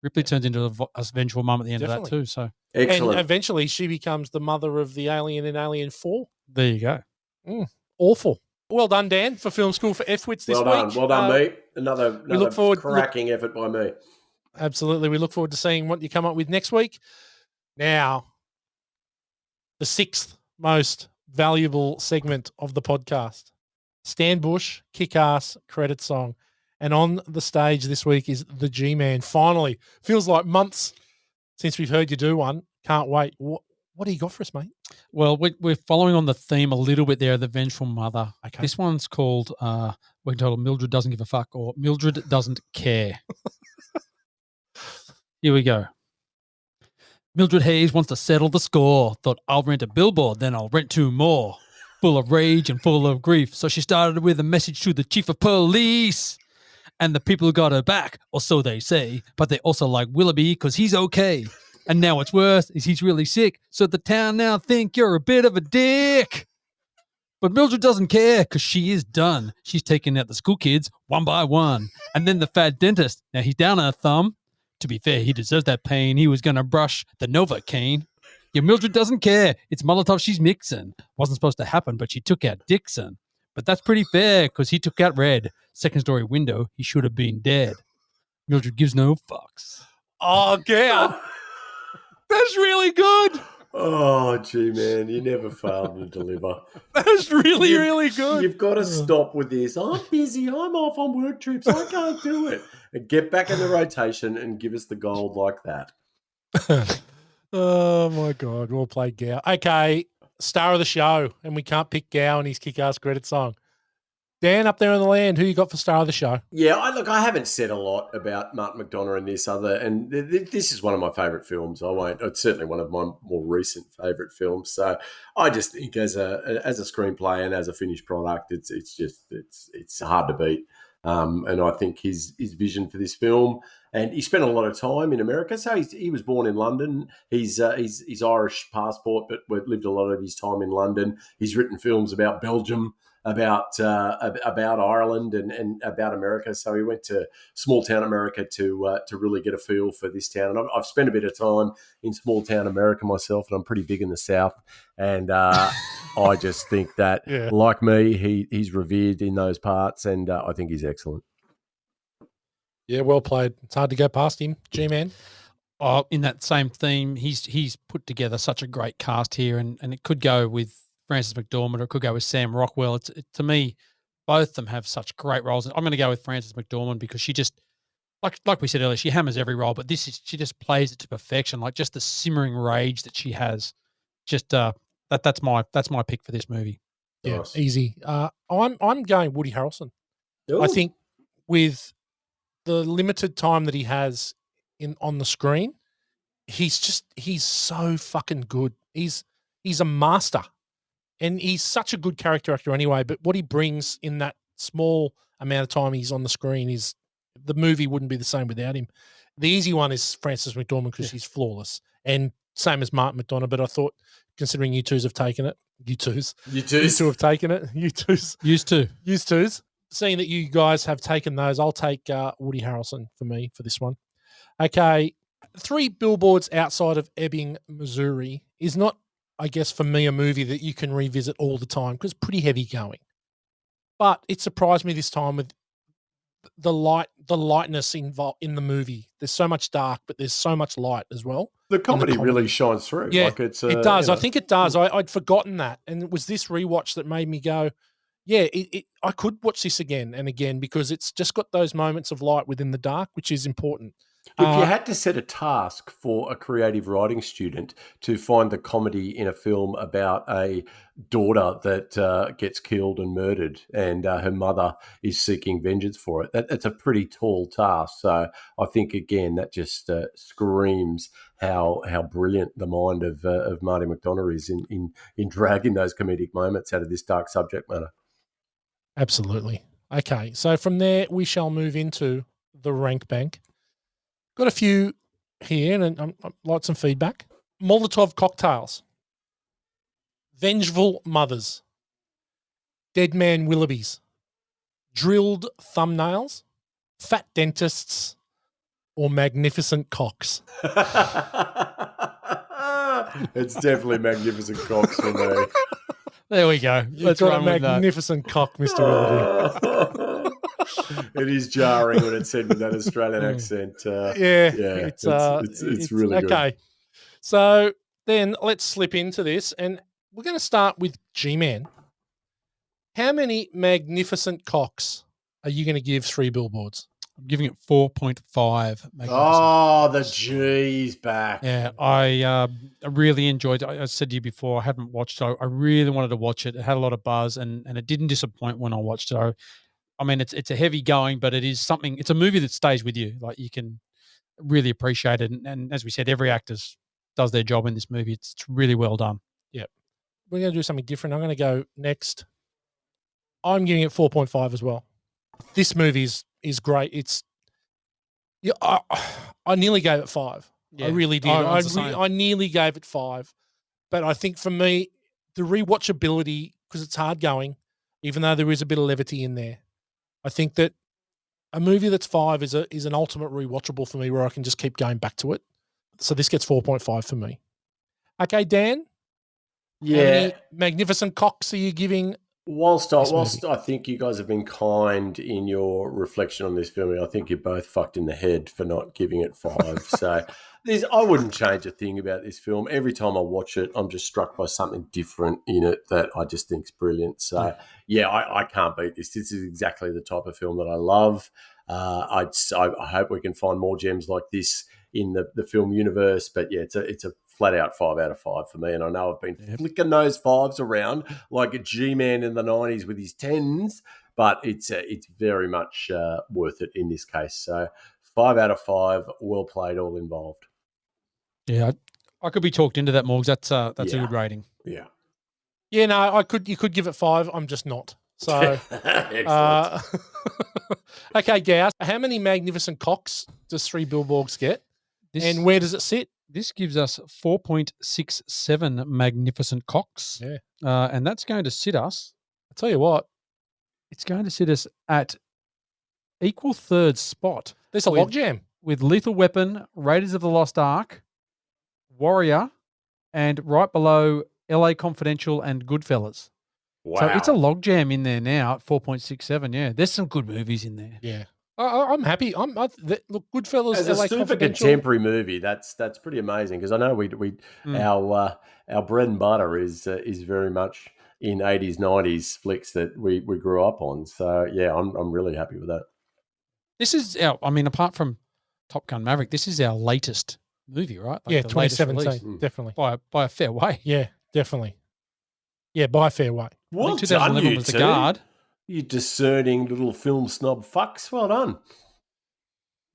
Ripley turns into a vengeful mum at the end of that
Definitely.
too. So
Excellent.
And eventually she becomes the mother of the alien in Alien 4.
there you go.
Awful. Well done, Dan, for Film School for F-Wits this week.
Well done, mate. Another
look forward-
cracking effort by me.
Absolutely. We look forward to seeing what you come up with next week. Now, the sixth most valuable segment of the podcast. Stan Bush, kick-ass credit song. And on the stage this week is the G-Man. Finally. Feels like months since we've heard you do one. Can't wait. What do you got for us, mate?
Well, we're following on the theme a little bit there, the vengeful mother.
Okay.
This one's called, we're told Mildred Doesn't Give a Fuck, or Mildred Doesn't Care. Here we go. Mildred Hayes wants to settle the score. Thought I'll rent a billboard, then I'll rent 2 more. Full of rage and full of grief. So she started with a message to the chief of police. And the people got her back, or so they say. But they also like Willoughby because he's okay. And now what's worse is he's really sick. So the town now think you're a bit of a dick. But Mildred doesn't care because she is done. She's taking out the school kids one by one. And then the fat dentist. Now he's down on a thumb. To be fair, he deserves that pain. He was going to brush the Novocaine. Yeah, Mildred doesn't care. It's Molotov she's mixing. Wasn't supposed to happen, but she took out Dixon. But that's pretty fair because he took out Red. Second story window, he should have been dead. Mildred gives no fucks.
Oh, Gal. That's really good.
Oh, gee, man, you never failed to deliver.
That's really, really good.
You've got to stop with this. I'm busy. I'm off on work trips. I can't do it. And get back in the rotation and give us the gold like that.
Oh, my God. Well played, Gow. Okay, star of the show, and we can't pick Gow and his kick-ass credit song. Dan, up there on the land, who you got for star of the show?
Yeah, I haven't said a lot about Martin McDonagh and this this is one of my favourite films. It's certainly one of my more recent favourite films. So I just think as a screenplay and as a finished product, it's hard to beat. And I think his vision for this film, and he spent a lot of time in America. So he was born in London. He's Irish passport, but lived a lot of his time in London. He's written films about Belgium, about Ireland and about America. So he went to small town America to really get a feel for this town. And I've spent a bit of time in small town America myself, and I'm pretty big in the South. And I just think that, like me, he's revered in those parts, and I think he's excellent.
Yeah, well played. It's hard to go past him, G-Man.
Oh, in that same theme, he's put together such a great cast here, and it could go with Frances McDormand, or it could go with Sam Rockwell. To me, both of them have such great roles. I'm going to go with Frances McDormand because she just, like we said earlier, she hammers every role, but she just plays it to perfection. Like just the simmering rage that she has. Just that's my pick for this movie.
Yeah,
Nice.
easy. I'm going Woody Harrelson.
Ooh.
I think with the limited time that he has on the screen, he's so fucking good. He's a master. And he's such a good character actor anyway, but what he brings in that small amount of time he's on the screen is the movie wouldn't be the same without him. The easy one is Frances McDormand because she's flawless, and same as Martin McDonagh. But I thought, considering you twos have taken it, you two have taken it, used twos, seeing that you guys have taken those, I'll take Woody Harrelson for me for this one. Okay, 3 Billboards Outside of Ebbing, Missouri is not, I guess, for me, a movie that you can revisit all the time because pretty heavy going. But it surprised me this time with the lightness involved in the movie. There's so much dark, but there's so much light as well.
The comedy really shines through.
Yeah,
like it
does. I think it does. I'd forgotten that, and it was this rewatch that made me go, yeah, I could watch this again and again because it's just got those moments of light within the dark, which is important.
If you had to set a task for a creative writing student to find the comedy in a film about a daughter that gets killed and murdered and her mother is seeking vengeance for it, that's a pretty tall task. So I think, again, that just screams how brilliant the mind of Marty McDonagh is in dragging those comedic moments out of this dark subject matter.
Absolutely. Okay, so from there we shall move into the rank bank. Got a few here, and I'd like some feedback. Molotov cocktails, vengeful mothers, dead man Willoughbys, drilled thumbnails, fat dentists, or magnificent cocks?
It's definitely magnificent cocks for me.
There we go. Let's
You've got a
run with that.
magnificent cock, Mr. Willoughby.
It is jarring when it's said with that Australian accent.
Yeah,
it's really good.
okay. So then let's slip into this, and we're going to start with G-Man. How many magnificent cocks are you going to give 3 Billboards?
I'm giving it 4.5.
Oh, the G's back.
Yeah, I really enjoyed it. I said to you before, I haven't watched it. I really wanted to watch it. It had a lot of buzz, and it didn't disappoint when I watched it. I mean, it's a heavy going, but it is something. It's a movie that stays with you. Like, you can really appreciate it. And as we said, every actor does their job in this movie. It's really well done.
Yep. We're going to do something different. I'm going to go next. I'm giving it 4.5 as well. This movie is great. It's I nearly gave it 5.
Yeah.
I really did. I nearly gave it 5. But I think for me, the rewatchability, because it's hard going, even though there is a bit of levity in there, I think that a movie that's 5 is an ultimate rewatchable for me, where I can just keep going back to it. So this gets 4.5 for me. Okay, Dan?
Yeah.
How many magnificent cocks are you giving?
Whilst I think you guys have been kind in your reflection on this film, I think you're both fucked in the head for not giving it 5. So I wouldn't change a thing about this film. Every time I watch it, I'm just struck by something different in it that I just think is brilliant. So yeah, I can't beat this. This is exactly the type of film that I love. I hope we can find more gems like this in the film universe. But yeah, it's a flat out 5 out of 5 for me. And I know I've been flicking those 5s around like a G-Man in the 90s with his 10s, but it's very much worth it in this case. So 5 out of 5, well played, all involved.
Yeah, I could be talked into that, Morgs. That's a good rating.
Yeah.
Yeah, no, you could give it 5. I'm just not. So, okay, Gauss, how many magnificent cocks does 3 Billboards get? And where does it sit?
This gives us 4.67 magnificent cocks.
Yeah.
And that's going to sit us.
I'll tell you what.
It's going to sit us at equal third spot.
There's a logjam.
With Lethal Weapon, Raiders of the Lost Ark, Warrior, and right below LA Confidential and Goodfellas.
Wow.
So it's a logjam in there now at 4.67. Yeah, there's some good movies in there.
Yeah. I'm happy. Look, Goodfellas,
as
LA
a super
Confidential.
contemporary movie, that's pretty amazing, because I know our bread and butter is very much in 80s, 90s flicks that we grew up on. So yeah, I'm really happy with that.
This is apart from Top Gun Maverick, this is our latest movie, right?
Like 2017, definitely.
By a fair way.
Yeah, definitely. Yeah, by a fair way.
Well
2011
done,
was The Guard.
You discerning little film snob fucks. Well done.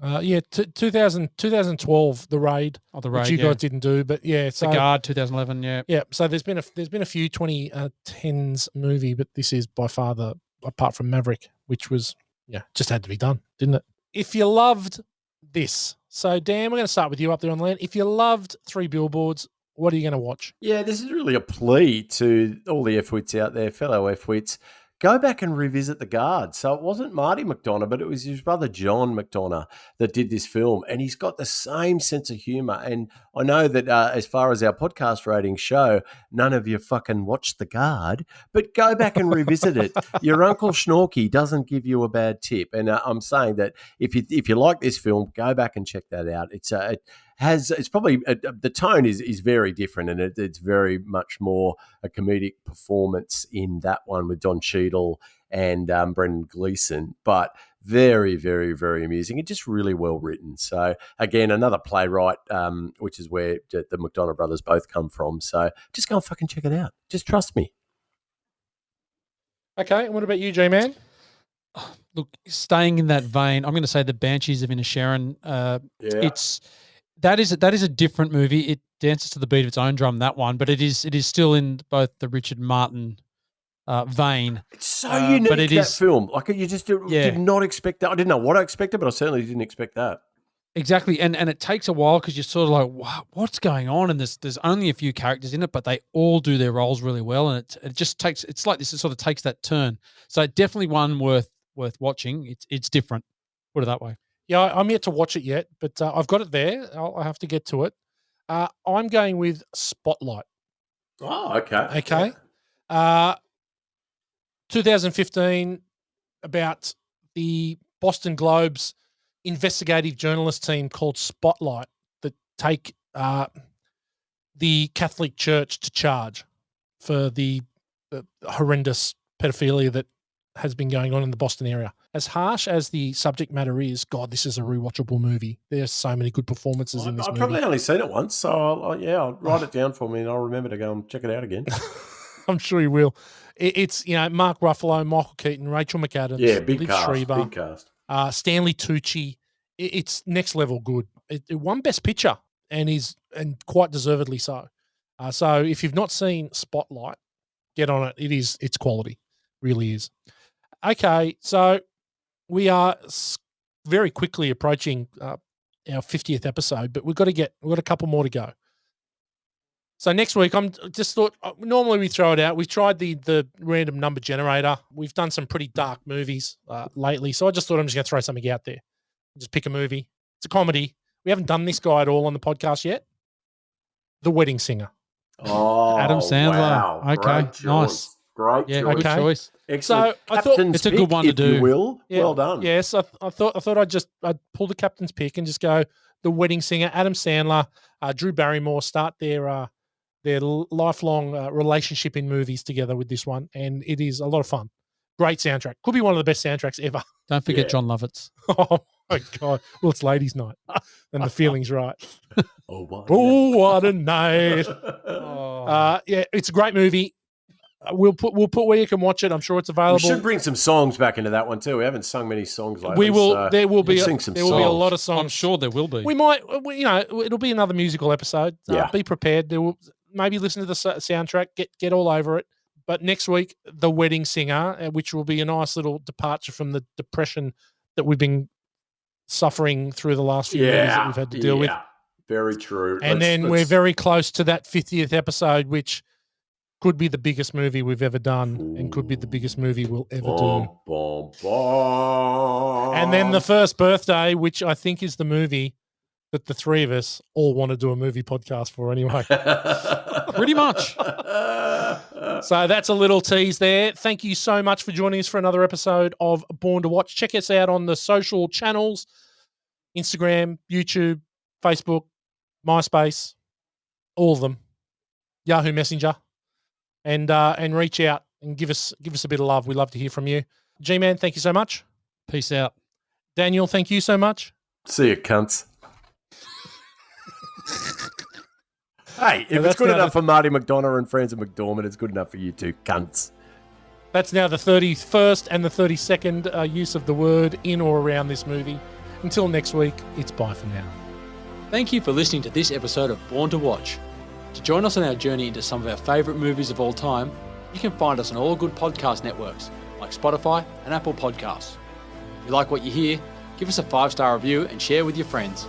2012, The Raid.
Oh, The Raid,
which you guys didn't do, but yeah. So,
The Guard, 2011, yeah.
Yeah, so there's been a few 2010s movie, but this is by far apart from Maverick, which was, just had to be done, didn't it? If you loved this, so Dan, we're going to start with you up there on the land. If you loved 3 Billboards, what are you going to watch?
Yeah, this is really a plea to all the F-wits out there, fellow F-wits. Go back and revisit The Guard. So it wasn't Marty McDonough, but it was his brother John McDonough that did this film. And he's got the same sense of humour. And I know that as far as our podcast ratings show, none of you fucking watched The Guard, but go back and revisit it. Your Uncle Schnorky doesn't give you a bad tip. And I'm saying that if you like this film, go back and check that out. It's probably the tone is very different, and it's very much more a comedic performance in that one with Don Cheadle and Brendan Gleeson, but very, very, very amusing and just really well written. So again, another playwright, which is where the McDonough brothers both come from. So just go and fucking check it out. Just trust me.
Okay, and what about you, G-Man?
Look, staying in that vein, I'm going to say The Banshees of Inisherin. That is a different movie. It dances to the beat of its own drum, that one, but it is still in both the Richard Martin vein.
It's so unique,
but
that film. Like, you just did not expect that. I didn't know what I expected, but I certainly didn't expect that.
Exactly, and it takes a while because you're sort of like, what's going on? And there's only a few characters in it, but they all do their roles really well, and it just takes. It's like this. It sort of takes that turn. So definitely one worth watching. It's different. Put it that way.
Yeah, I'm yet to watch it yet, but I've got it there. I'll have to get to it. I'm going with Spotlight.
Oh, okay.
Okay. 2015, about the Boston Globe's investigative journalist team called Spotlight that take the Catholic Church to charge for the horrendous pedophilia that has been going on in the Boston area. As harsh as the subject matter is, God, this is a rewatchable movie. There's so many good performances in this
I've
movie.
probably only seen it once, so I'll write it down for me and I'll remember to go and check it out again.
I'm sure you will. It's Mark Ruffalo, Michael Keaton, Rachel McAdams,
Big
Liv
cast,
Schreiber,
big cast.
Stanley Tucci. It's next level good. It won Best Picture and quite deservedly so. So if you've not seen Spotlight, get on it. It's quality, really is. Okay, so we are very quickly approaching our 50th episode, but we've got a couple more to go. So next week, I'm just thought, normally we throw it out. We've tried the random number generator. We've done some pretty dark movies lately. So I just thought I'm just going to throw something out there. Just pick a movie. It's a comedy. We haven't done this guy at all on the podcast yet. The Wedding Singer.
Oh,
Adam Sandler.
Wow.
Okay,
Great choice.
nice.
Great
Yeah,
choice.
good
Okay.
choice.
Excellent.
So I thought
Captain's
it's a good
pick,
one to
if you
do.
will.
Yeah,
Well done.
Yes, I thought I'd pull the captain's pick and just go The Wedding Singer, Adam Sandler, Drew Barrymore start their lifelong relationship in movies together with this one, and it is a lot of fun. Great soundtrack. Could be one of the best soundtracks ever.
Don't forget
Yeah.
John Lovitz.
Oh my God. Well, it's ladies' night and the feeling's right.
Oh, what?
Oh, what a night.
Oh.
It's a great movie. We'll put where you can watch it. I'm sure it's
We
available.
should bring some songs back into that one too. We haven't sung many songs lately.
We will.
so
There will be.
sing some
There will be a
songs.
lot of songs.
I'm sure there will be.
We might. It'll be another musical episode.
Yeah.
Be prepared. There will maybe listen to the soundtrack. Get all over it. But next week, The Wedding Singer, which will be a nice little departure from the depression that we've been suffering through the last few movies that we've had to deal with.
Very true.
And then we're very close to that 50th episode, which could be the biggest movie we've ever done and could be the biggest movie we'll ever do.
Bom, bom.
And then the first birthday, which I think is the movie that the three of us all want to do a movie podcast for anyway.
Pretty much.
So that's a little tease there. Thank you so much for joining us for another episode of Born to Watch. Check us out on the social channels, Instagram, YouTube, Facebook, MySpace, all of them, Yahoo Messenger, and reach out and give us a bit of love. We love to hear from you. G-Man, thank you so much.
Peace out.
Daniel, thank you so much.
See you, cunts. Hey, if it's
that's
good
now
enough for Marty McDonough and Frances McDormand, it's good enough for you two, cunts.
That's now the 31st and the 32nd use of the word in or around this movie. Until next week, it's bye for now.
Thank you for listening to this episode of Born to Watch. To join us on our journey into some of our favourite movies of all time, you can find us on all good podcast networks like Spotify and Apple Podcasts. If you like what you hear, give us a 5-star review and share with your friends.